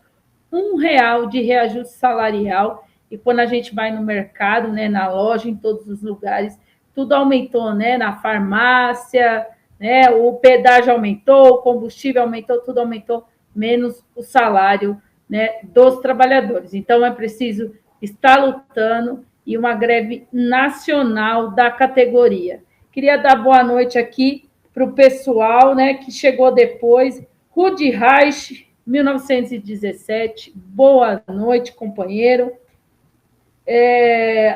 R$1 de reajuste salarial, e quando a gente vai no mercado, né, na loja, em todos os lugares, tudo aumentou, né? Na farmácia, né? O pedágio aumentou, o combustível aumentou, tudo aumentou, menos o salário né, dos trabalhadores. Então, é preciso estar lutando e uma greve nacional da categoria. Queria dar boa noite aqui para o pessoal, né, que chegou depois. Rudi Reich, 1917. Boa noite, companheiro.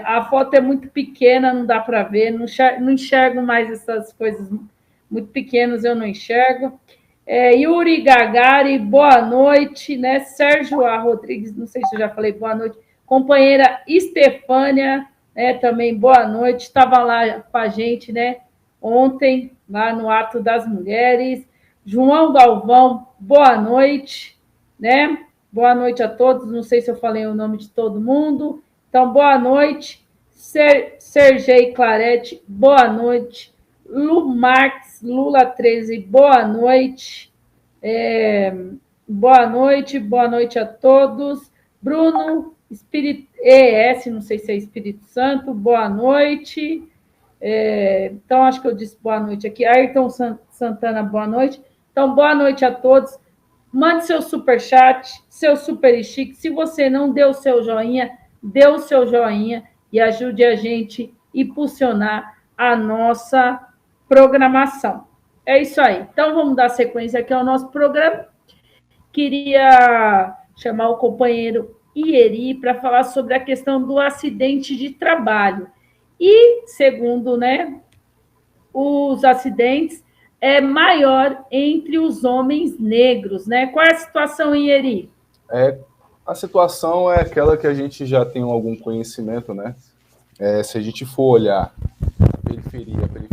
A foto é muito pequena, não dá para ver, não enxergo mais essas coisas muito pequenas, eu não enxergo. Yuri Gagari, boa noite, né? Sérgio A. Rodrigues, não sei se eu já falei boa noite. Companheira Estefânia, né, também boa noite, estava lá com a gente, né, ontem, lá no Ato das Mulheres. João Galvão, boa noite, né? Boa noite a todos, não sei se eu falei o nome de todo mundo. Então, boa noite. Sergei Clarete, boa noite. Lu Marques, Lula 13, boa noite. Boa noite a todos. Bruno, ES, não sei se é Espírito Santo, boa noite. Então, acho que eu disse boa noite aqui. Ayrton Santana, boa noite. Então, boa noite a todos. Mande seu superchat, seu super chique. Se você não deu o seu joinha, dê o seu joinha e ajude a gente a impulsionar a nossa programação. É isso aí. Então, vamos dar sequência aqui ao nosso programa. Queria chamar o companheiro Ieri para falar sobre a questão do acidente de trabalho. E, segundo, né, os acidentes é maior entre os homens negros, né? Qual é a situação, Ieri? A situação é aquela que a gente já tem algum conhecimento, né? Se a gente for olhar a periferia tem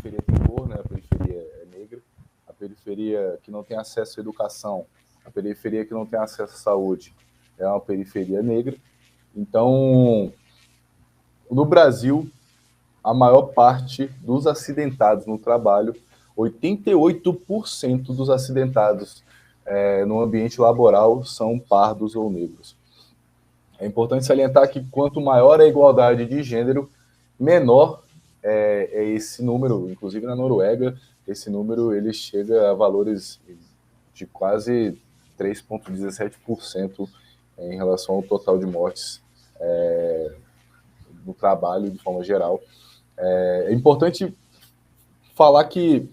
cor, né? A periferia é negra, a periferia que não tem acesso à educação, a periferia que não tem acesso à saúde é uma periferia negra. Então, no Brasil, a maior parte dos acidentados no trabalho, 88% dos acidentados no ambiente laboral são pardos ou negros. É importante salientar que quanto maior a igualdade de gênero, menor é esse número. Inclusive na Noruega, esse número ele chega a valores de quase 3,17% em relação ao total de mortes no trabalho de forma geral. É importante falar que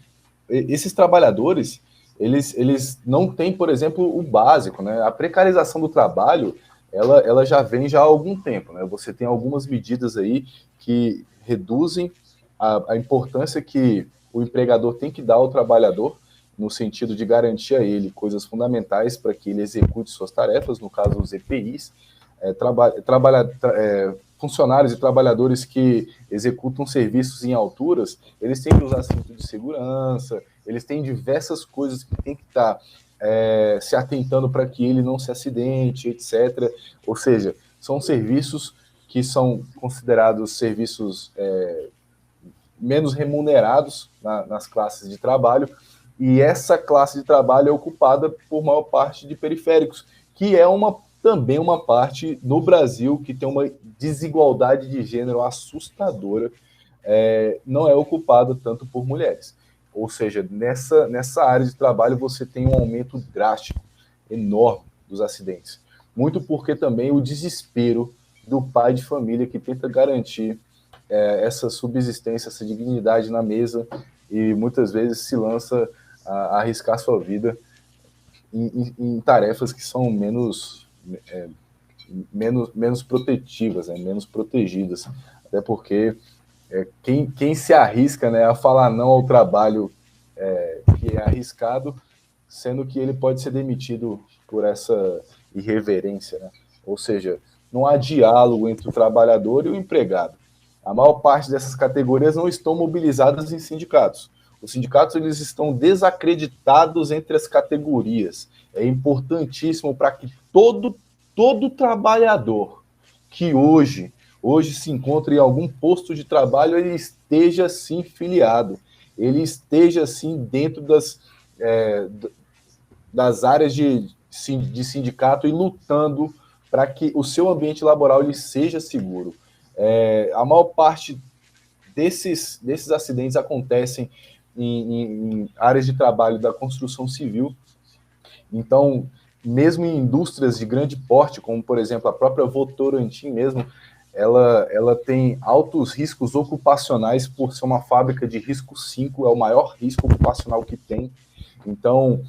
esses trabalhadores, eles não têm, por exemplo, o básico, né? A precarização do trabalho, ela já vem já há algum tempo, né? Você tem algumas medidas aí que reduzem a importância que o empregador tem que dar ao trabalhador, no sentido de garantir a ele coisas fundamentais para que ele execute suas tarefas, no caso os EPIs, funcionários e trabalhadores que executam serviços em alturas, eles têm que usar cinto de segurança, eles têm diversas coisas que tem que estar se atentando para que ele não se acidente, etc. Ou seja, são serviços que são considerados serviços menos remunerados nas classes de trabalho, e essa classe de trabalho é ocupada por maior parte de periféricos, que é também uma parte no Brasil que tem uma desigualdade de gênero assustadora, não é ocupada tanto por mulheres. Ou seja, nessa área de trabalho você tem um aumento drástico, enorme dos acidentes. Muito porque também o desespero do pai de família que tenta garantir essa subsistência, essa dignidade na mesa e muitas vezes se lança a arriscar sua vida em tarefas que são menos protetivas, menos protegidas. Até porque quem se arrisca, né, a falar não ao trabalho que é arriscado, sendo que ele pode ser demitido por essa irreverência, né? Ou seja, não há diálogo entre o trabalhador e o empregado. A maior parte dessas categorias não estão mobilizadas em sindicatos. Os sindicatos eles estão desacreditados entre as categorias. É importantíssimo para que todo trabalhador que hoje se encontra em algum posto de trabalho, ele esteja, sim, filiado. Ele esteja, sim, dentro das áreas de sindicato e lutando para que o seu ambiente laboral ele seja seguro. A maior parte desses acidentes acontecem em áreas de trabalho da construção civil. Então, mesmo em indústrias de grande porte, como, por exemplo, a própria Votorantim mesmo, ela tem altos riscos ocupacionais por ser uma fábrica de risco 5, é o maior risco ocupacional que tem. Então,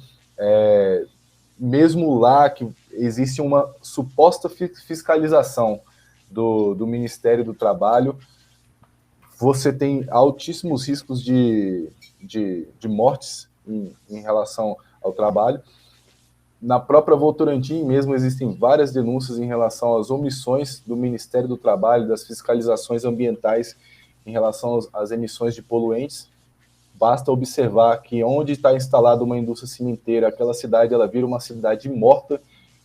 mesmo lá que existe uma suposta fiscalização do Ministério do Trabalho, você tem altíssimos riscos de mortes em relação ao trabalho. Na própria Votorantim mesmo existem várias denúncias em relação às omissões do Ministério do Trabalho, das fiscalizações ambientais em relação às emissões de poluentes. Basta observar que onde está instalada uma indústria cimenteira, aquela cidade ela vira uma cidade morta,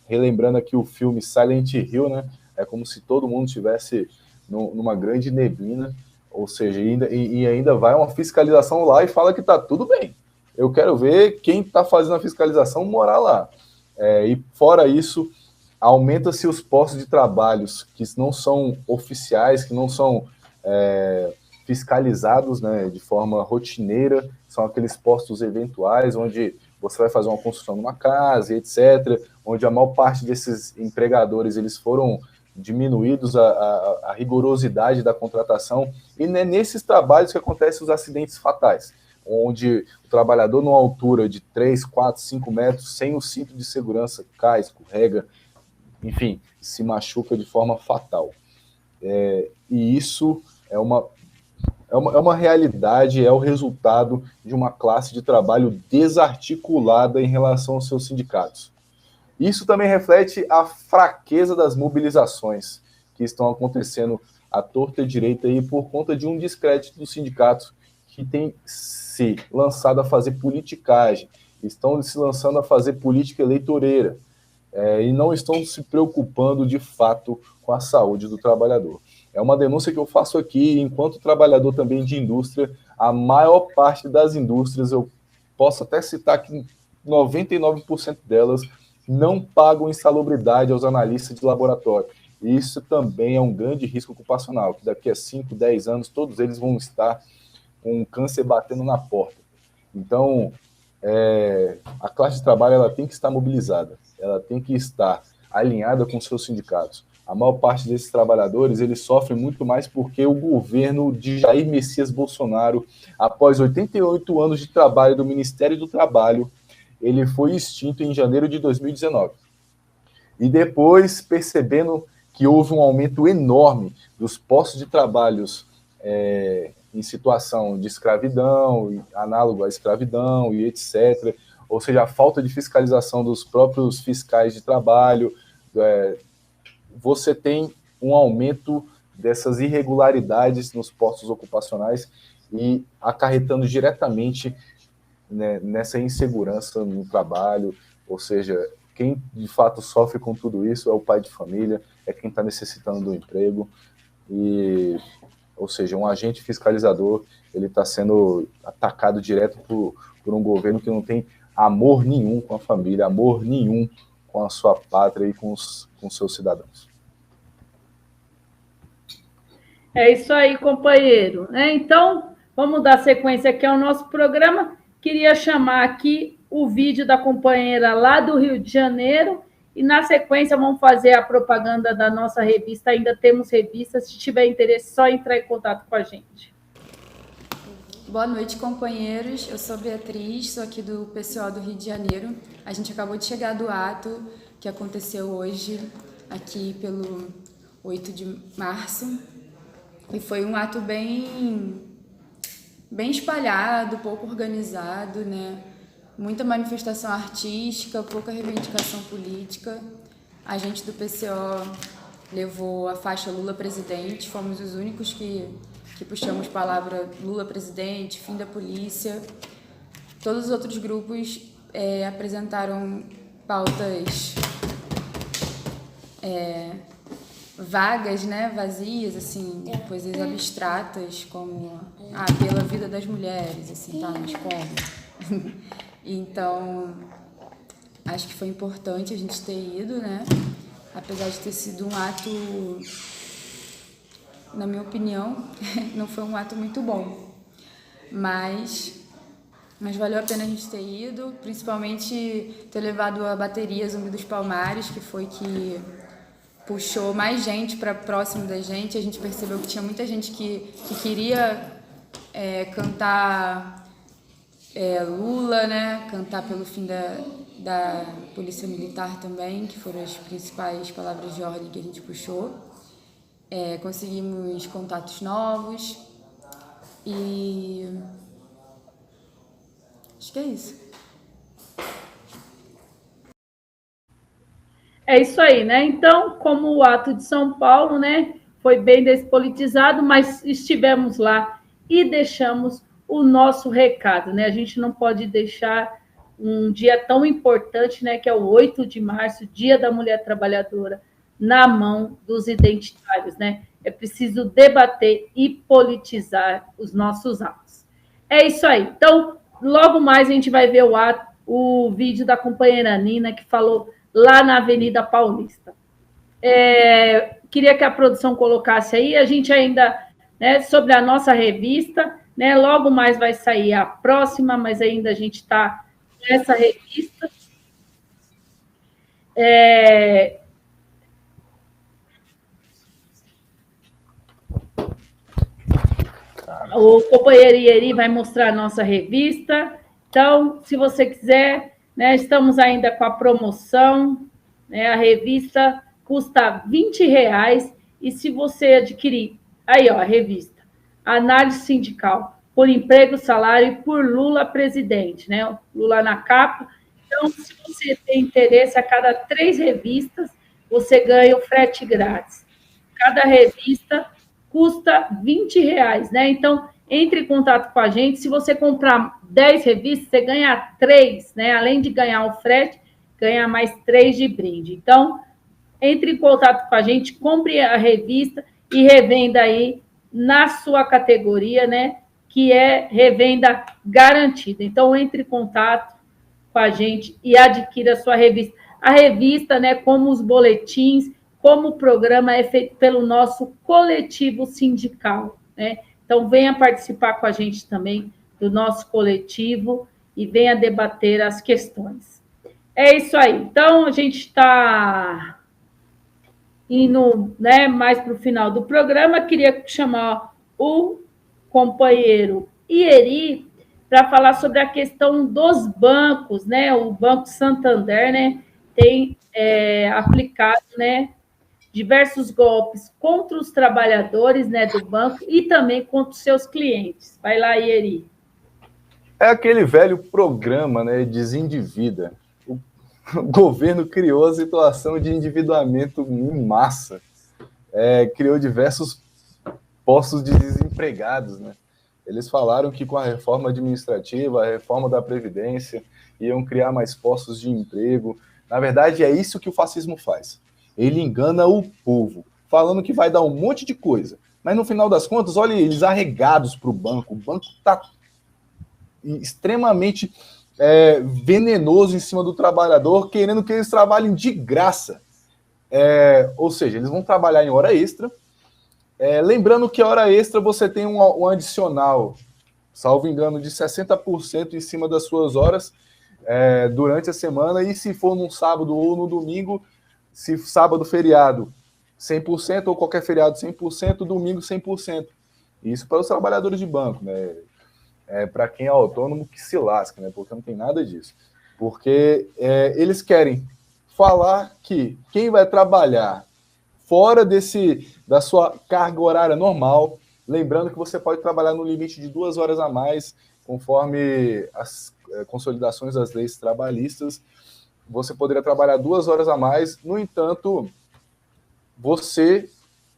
relembrando aqui o filme Silent Hill, né? É como se todo mundo estivesse numa grande neblina, ou seja, ainda vai uma fiscalização lá e fala que está tudo bem. Eu quero ver quem está fazendo a fiscalização morar lá. E fora isso, aumenta-se os postos de trabalhos que não são oficiais, que não são fiscalizados, né, de forma rotineira, são aqueles postos eventuais, onde você vai fazer uma construção numa casa, etc., onde a maior parte desses empregadores eles foram diminuídos a rigorosidade da contratação, e é nesses trabalhos que acontecem os acidentes fatais, onde o trabalhador, numa altura de 3, 4, 5 metros, sem o cinto de segurança, cai, escorrega, enfim, se machuca de forma fatal. E isso é uma realidade, é o resultado de uma classe de trabalho desarticulada em relação aos seus sindicatos. Isso também reflete a fraqueza das mobilizações que estão acontecendo à torta e direita aí por conta de um descrédito dos sindicatos que tem se lançado a fazer politicagem, estão se lançando a fazer política eleitoreira, e não estão se preocupando de fato com a saúde do trabalhador. É uma denúncia que eu faço aqui, enquanto trabalhador também de indústria, a maior parte das indústrias, eu posso até citar que 99% delas não pagam insalubridade aos analistas de laboratório. E isso também é um grande risco ocupacional, que daqui a 5, 10 anos, todos eles vão estar com câncer batendo na porta. Então, a classe de trabalho ela tem que estar mobilizada, ela tem que estar alinhada com seus sindicatos. A maior parte desses trabalhadores, eles sofrem muito mais porque o governo de Jair Messias Bolsonaro, após 88 anos de trabalho do Ministério do Trabalho, ele foi extinto em janeiro de 2019. E depois, percebendo que houve um aumento enorme dos postos de trabalhos em situação de escravidão, análogo à escravidão e etc., ou seja, a falta de fiscalização dos próprios fiscais de trabalho, você tem um aumento dessas irregularidades nos postos ocupacionais e acarretando diretamente, né, nessa insegurança no trabalho, ou seja, quem de fato sofre com tudo isso é o pai de família, é quem está necessitando do emprego, ou seja, um agente fiscalizador, ele está sendo atacado direto por um governo que não tem amor nenhum com a família, amor nenhum com a sua pátria e com seus cidadãos. É isso aí, companheiro. Então, vamos dar sequência aqui ao nosso programa. Queria chamar aqui o vídeo da companheira lá do Rio de Janeiro e, na sequência, vamos fazer a propaganda da nossa revista. Ainda temos revista. Se tiver interesse, só entrar em contato com a gente. Boa noite, companheiros. Eu sou Beatriz, sou aqui do PCO do Rio de Janeiro. A gente acabou de chegar do ato que aconteceu hoje, aqui pelo 8 de março. E foi um ato bem espalhado, pouco organizado, né? Muita manifestação artística, pouca reivindicação política. A gente do PCO levou a faixa Lula presidente, fomos os únicos que puxamos palavra Lula presidente, fim da polícia. Todos os outros grupos apresentaram pautas vagas, né, vazias, assim, coisas abstratas, como pela vida das mulheres, assim, tá, mas como? Então, acho que foi importante a gente ter ido, né, apesar de ter sido um ato, na minha opinião, não foi um ato muito bom, mas mas valeu a pena a gente ter ido, principalmente ter levado a bateria Zumbi dos Palmares, que foi que puxou mais gente para próximo da gente. A gente percebeu que tinha muita gente que queria cantar Lula, né? Cantar pelo fim da Polícia Militar também, que foram as principais palavras de ordem que a gente puxou. Conseguimos contatos novos e acho que é isso. É isso aí, né? Então, como o ato de São Paulo, né, foi bem despolitizado, mas estivemos lá e deixamos o nosso recado, né? A gente não pode deixar um dia tão importante, né, que é o 8 de março, Dia da Mulher Trabalhadora, na mão dos identitários, né? É preciso debater e politizar os nossos atos. É isso aí. Então, logo mais a gente vai ver o vídeo da companheira Nina, que falou lá na Avenida Paulista. Queria que a produção colocasse aí, a gente ainda, né, sobre a nossa revista, né, logo mais vai sair a próxima, mas ainda a gente está nessa revista. O companheiro Ieri vai mostrar a nossa revista. Então, se você quiser, né, estamos ainda com a promoção, né, a revista custa R$20, e se você adquirir, aí, ó, a revista, Análise Sindical, por Emprego, Salário e por Lula Presidente, né, Lula na capa. Então, se você tem interesse, a cada 3 revistas, você ganha o frete grátis. Cada revista custa R$20, né? Então, entre em contato com a gente. Se você comprar 10 revistas, você ganha 3, né? Além de ganhar o frete, ganha mais 3 de brinde. Então, entre em contato com a gente, compre a revista e revenda aí na sua categoria, né? Que é revenda garantida. Então, entre em contato com a gente e adquira a sua revista. A revista, né, como os boletins, como o programa é feito pelo nosso coletivo sindical, né? Então, venha participar com a gente também do nosso coletivo e venha debater as questões. É isso aí. Então, a gente está indo, né, mais para o final do programa. Queria chamar o companheiro Ieri para falar sobre a questão dos bancos, né? O Banco Santander, né, tem aplicado, né, diversos golpes contra os trabalhadores, né, do banco e também contra os seus clientes. Vai lá, Ieri. É aquele velho programa, né, Desendivida. O governo criou a situação de endividamento em massa, criou diversos postos de desempregados, né? Eles falaram que com a reforma administrativa, a reforma da Previdência, iam criar mais postos de emprego. Na verdade, é isso que o fascismo faz. Ele engana o povo, falando que vai dar um monte de coisa. Mas, no final das contas, olha eles arregados para o banco. O banco está extremamente venenoso em cima do trabalhador, querendo que eles trabalhem de graça. Ou seja, eles vão trabalhar em hora extra. Lembrando que a hora extra você tem um adicional, salvo engano, de 60% em cima das suas horas durante a semana. E se for num sábado ou no domingo, se sábado feriado 100%, ou qualquer feriado 100%, domingo 100%. Isso para os trabalhadores de banco, né? Para quem é autônomo que se lasca, né? Porque não tem nada disso. Porque eles querem falar que quem vai trabalhar fora da sua carga horária normal, lembrando que você pode trabalhar no limite de 2 horas a mais, conforme as consolidações das leis trabalhistas, você poderia trabalhar 2 horas a mais. No entanto, você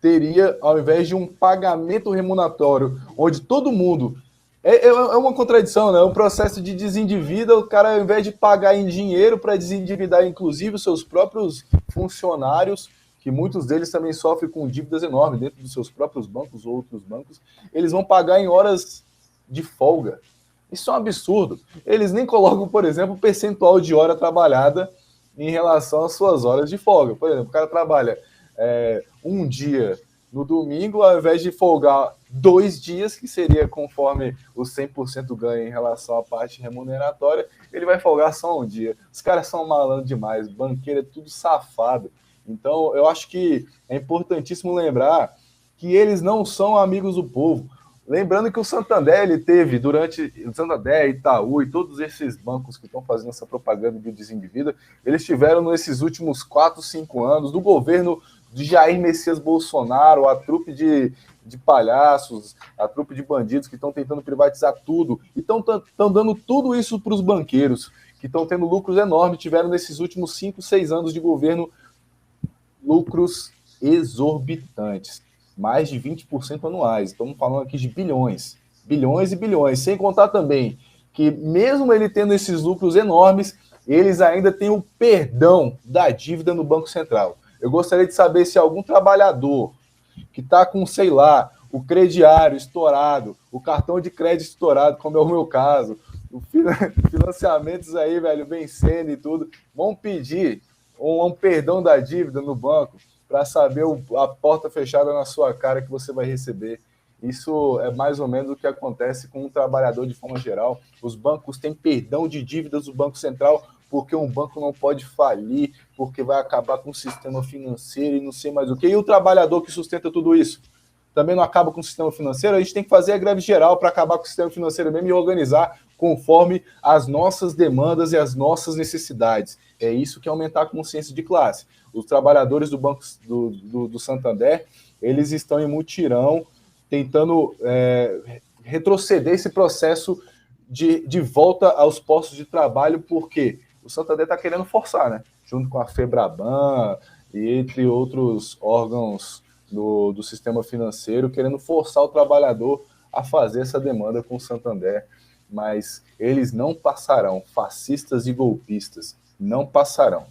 teria, ao invés de um pagamento remuneratório, onde todo mundo... É uma contradição, né? É um processo de desendivida. O cara, ao invés de pagar em dinheiro para desendividar, inclusive, os seus próprios funcionários, que muitos deles também sofrem com dívidas enormes dentro dos seus próprios bancos ou outros bancos, eles vão pagar em horas de folga. Isso é um absurdo. Eles nem colocam, por exemplo, o percentual de hora trabalhada em relação às suas horas de folga. Por exemplo, o cara trabalha um dia no domingo, ao invés de folgar 2 dias, que seria conforme os 100% ganho em relação à parte remuneratória, ele vai folgar só um dia. Os caras são malandros demais, banqueiro é tudo safado. Então, eu acho que é importantíssimo lembrar que eles não são amigos do povo. Lembrando que o Santander, ele teve durante o Santander, Itaú e todos esses bancos que estão fazendo essa propaganda de desindivíduo, eles tiveram nesses últimos 4, 5 anos, do governo de Jair Messias Bolsonaro, a trupe de palhaços, a trupe de bandidos que estão tentando privatizar tudo, e estão dando tudo isso para os banqueiros, que estão tendo lucros enormes, tiveram nesses últimos 5, 6 anos de governo lucros exorbitantes. Mais de 20% anuais. Estamos falando aqui de bilhões. Bilhões e bilhões. Sem contar também que, mesmo ele tendo esses lucros enormes, eles ainda têm o perdão da dívida no Banco Central. Eu gostaria de saber se algum trabalhador que está com, sei lá, o crediário estourado, o cartão de crédito estourado, como é o meu caso, financiamentos aí, velho, vencendo e tudo, vão pedir um perdão da dívida no banco, para saber a porta fechada na sua cara que você vai receber. Isso é mais ou menos o que acontece com um trabalhador de forma geral. Os bancos têm perdão de dívidas do Banco Central, porque um banco não pode falir, porque vai acabar com o sistema financeiro e não sei mais o quê. E o trabalhador que sustenta tudo isso também não acaba com o sistema financeiro. A gente tem que fazer a greve geral para acabar com o sistema financeiro mesmo e organizar conforme as nossas demandas e as nossas necessidades. É isso que é aumentar a consciência de classe. Os trabalhadores do Banco do Santander, eles estão em mutirão, tentando retroceder esse processo de volta aos postos de trabalho, porque o Santander está querendo forçar, né? Junto com a FEBRABAN e entre outros órgãos do sistema financeiro, querendo forçar o trabalhador a fazer essa demanda com o Santander. Mas eles não passarão, fascistas e golpistas não passarão.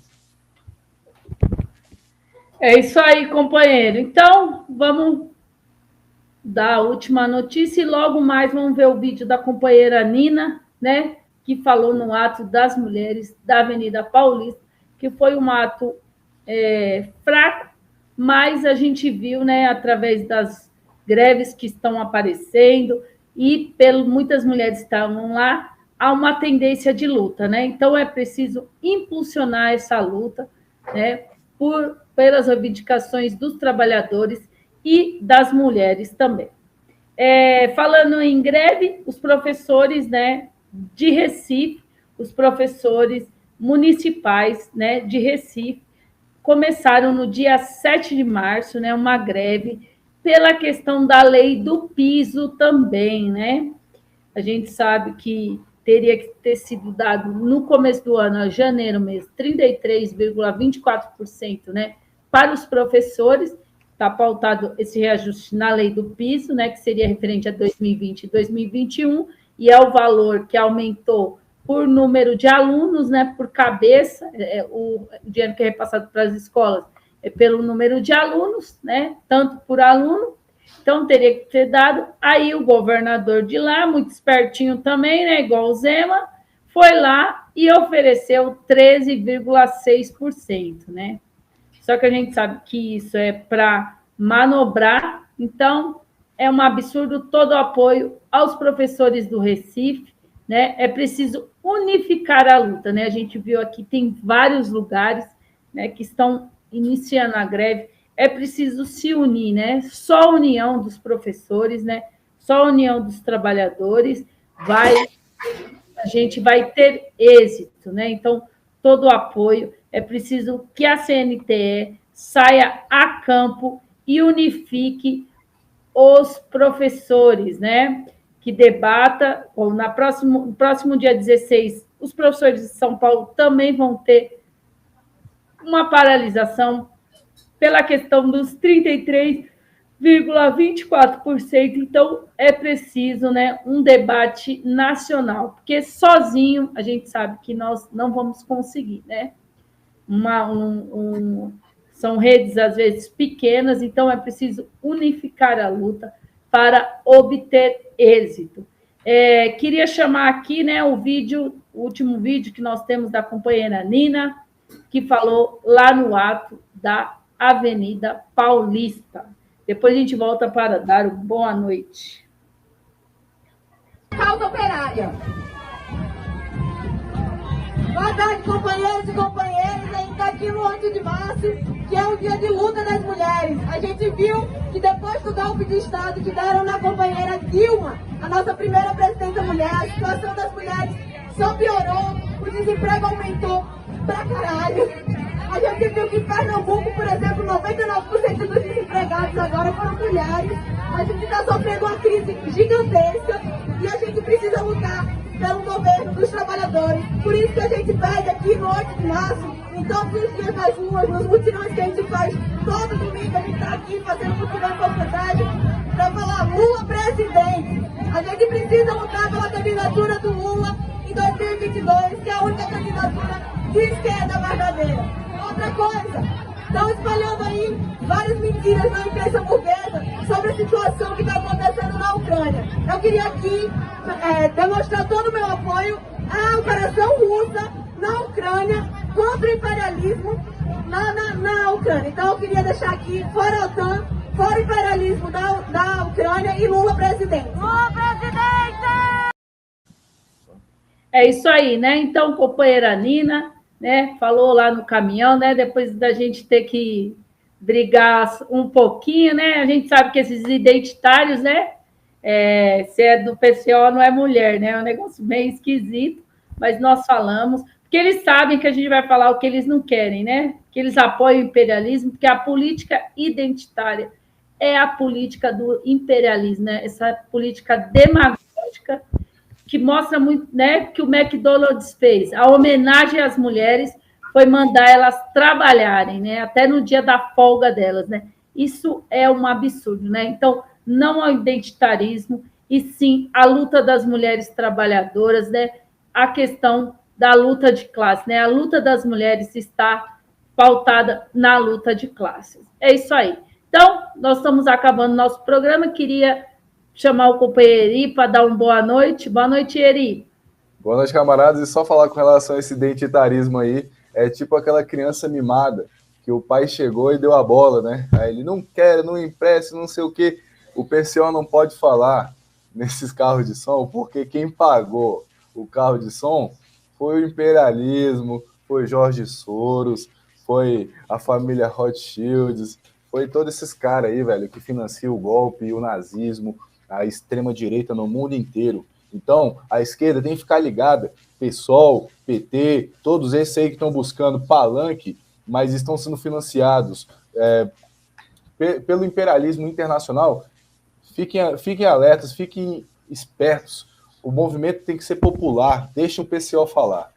É isso aí, companheiro. Então, vamos dar a última notícia e logo mais vamos ver o vídeo da companheira Nina, né, que falou no ato das mulheres da Avenida Paulista, que foi um ato fraco, mas a gente viu, né, através das greves que estão aparecendo e muitas mulheres estavam lá, há uma tendência de luta, né? Então é preciso impulsionar essa luta, né, pelas reivindicações dos trabalhadores e das mulheres também. Falando em greve, os professores, né, de Recife, os professores municipais, né, de Recife, começaram no dia 7 de março, né, uma greve pela questão da lei do piso também, né? A gente sabe que teria que ter sido dado no começo do ano, janeiro mesmo, 33,24%, né, para os professores. Está pautado esse reajuste na lei do piso, né, que seria referente a 2020 e 2021, e é o valor que aumentou por número de alunos, né, por cabeça, o dinheiro que é repassado para as escolas é pelo número de alunos, né, tanto por aluno. Então, teria que ter dado. Aí, o governador de lá, muito espertinho também, né, igual o Zema, foi lá e ofereceu 13,6%, né? Só que a gente sabe que isso é para manobrar, então é um absurdo. Todo o apoio aos professores do Recife, né? É preciso unificar a luta, né? A gente viu aqui, tem vários lugares, né, que estão iniciando a greve. É preciso se unir, né? Só a união dos professores, né? Só a união dos trabalhadores a gente vai ter êxito, né? Então, todo o apoio. É preciso que a CNTE saia a campo e unifique os professores, né? Que debata, ou no próximo dia 16, os professores de São Paulo também vão ter uma paralisação pela questão dos 33,24%. Então, é preciso, né, um debate nacional, porque sozinho a gente sabe que nós não vamos conseguir, né? São redes, às vezes, pequenas, então é preciso unificar a luta para obter êxito. Queria chamar aqui, né, o último vídeo que nós temos da companheira Nina, que falou lá no ato da Avenida Paulista. Depois a gente volta para dar uma boa noite. Causa operária. Boa tarde, companheiros e companheiras. A gente está aqui no 8 de março, que é o dia de luta das mulheres. A gente viu que depois do golpe de Estado que deram na companheira Dilma, a nossa primeira presidenta mulher, a situação das mulheres só piorou, o desemprego aumentou pra caralho. A gente viu que em Pernambuco, por exemplo, 99% dos desempregados agora foram mulheres. A gente está sofrendo uma crise gigantesca e a gente precisa lutar pelo governo dos trabalhadores. Por isso que a gente pede aqui no 8 de março, em todos os dias nas ruas, nos mutirões que a gente faz todo domingo, a gente está aqui fazendo mutirão em sociedade para falar Lula presidente. A gente precisa lutar pela candidatura do Lula em 2022, que é a única candidatura de esquerda verdadeira. Outra coisa, estão espalhando aí várias mentiras na imprensa burguesa sobre a situação que está acontecendo na Ucrânia. Eu queria aqui demonstrar todo o meu apoio à operação russa na Ucrânia contra o imperialismo na Ucrânia. Então eu queria deixar aqui fora a OTAN, fora o imperialismo da Ucrânia e Lula presidente. Lula presidente! É isso aí, né? Então, companheira Nina, né, falou lá no caminhão, né? Depois da gente ter que brigar um pouquinho, né? A gente sabe que esses identitários, né? Se é do PCO, não é mulher, né? É um negócio bem esquisito, mas nós falamos, porque eles sabem que a gente vai falar o que eles não querem, né? Que eles apoiam o imperialismo, porque a política identitária é a política do imperialismo, né? Essa política demagógica que mostra muito, né, que o McDonald's fez. A homenagem às mulheres foi mandar elas trabalharem, né, até no dia da folga delas, né? Isso é um absurdo, né? Então, não ao identitarismo, e sim a luta das mulheres trabalhadoras, né? A questão da luta de classe, né? A luta das mulheres está pautada na luta de classes. É isso aí. Então, nós estamos acabando nosso programa. Queria chamar o companheiro Eri para dar uma boa noite. Boa noite, Eri. Boa noite, camaradas. E só falar com relação a esse identitarismo aí, é tipo aquela criança mimada, que o pai chegou e deu a bola, né? Aí ele não quer, não empresta, não sei o quê. O PCO não pode falar nesses carros de som, porque quem pagou o carro de som foi o imperialismo, foi Jorge Soros, foi a família Rothschilds, foi todos esses caras aí, velho, que financiam o golpe e o nazismo, a extrema-direita no mundo inteiro. Então, a esquerda tem que ficar ligada. PSOL, PT, todos esses aí que estão buscando palanque, mas estão sendo financiados pelo imperialismo internacional. Fiquem alertas, fiquem espertos. O movimento tem que ser popular. Deixa o PCO falar.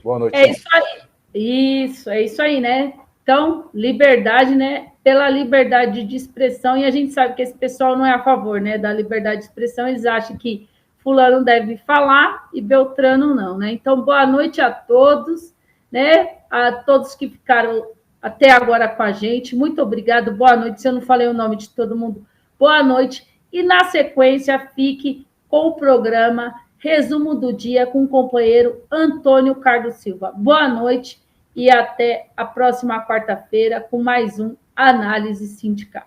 Boa noite. É isso aí. É isso aí, né? Então, liberdade, né? Pela liberdade de expressão, e a gente sabe que esse pessoal não é a favor, né, da liberdade de expressão, eles acham que fulano deve falar e Beltrano não, né? Então, boa noite a todos, né? A todos que ficaram até agora com a gente, muito obrigado, boa noite. Se eu não falei o nome de todo mundo, boa noite. E na sequência, fique com o programa Resumo do Dia com o companheiro Antônio Carlos Silva. Boa noite. E até a próxima quarta-feira com mais um Análise Sindical.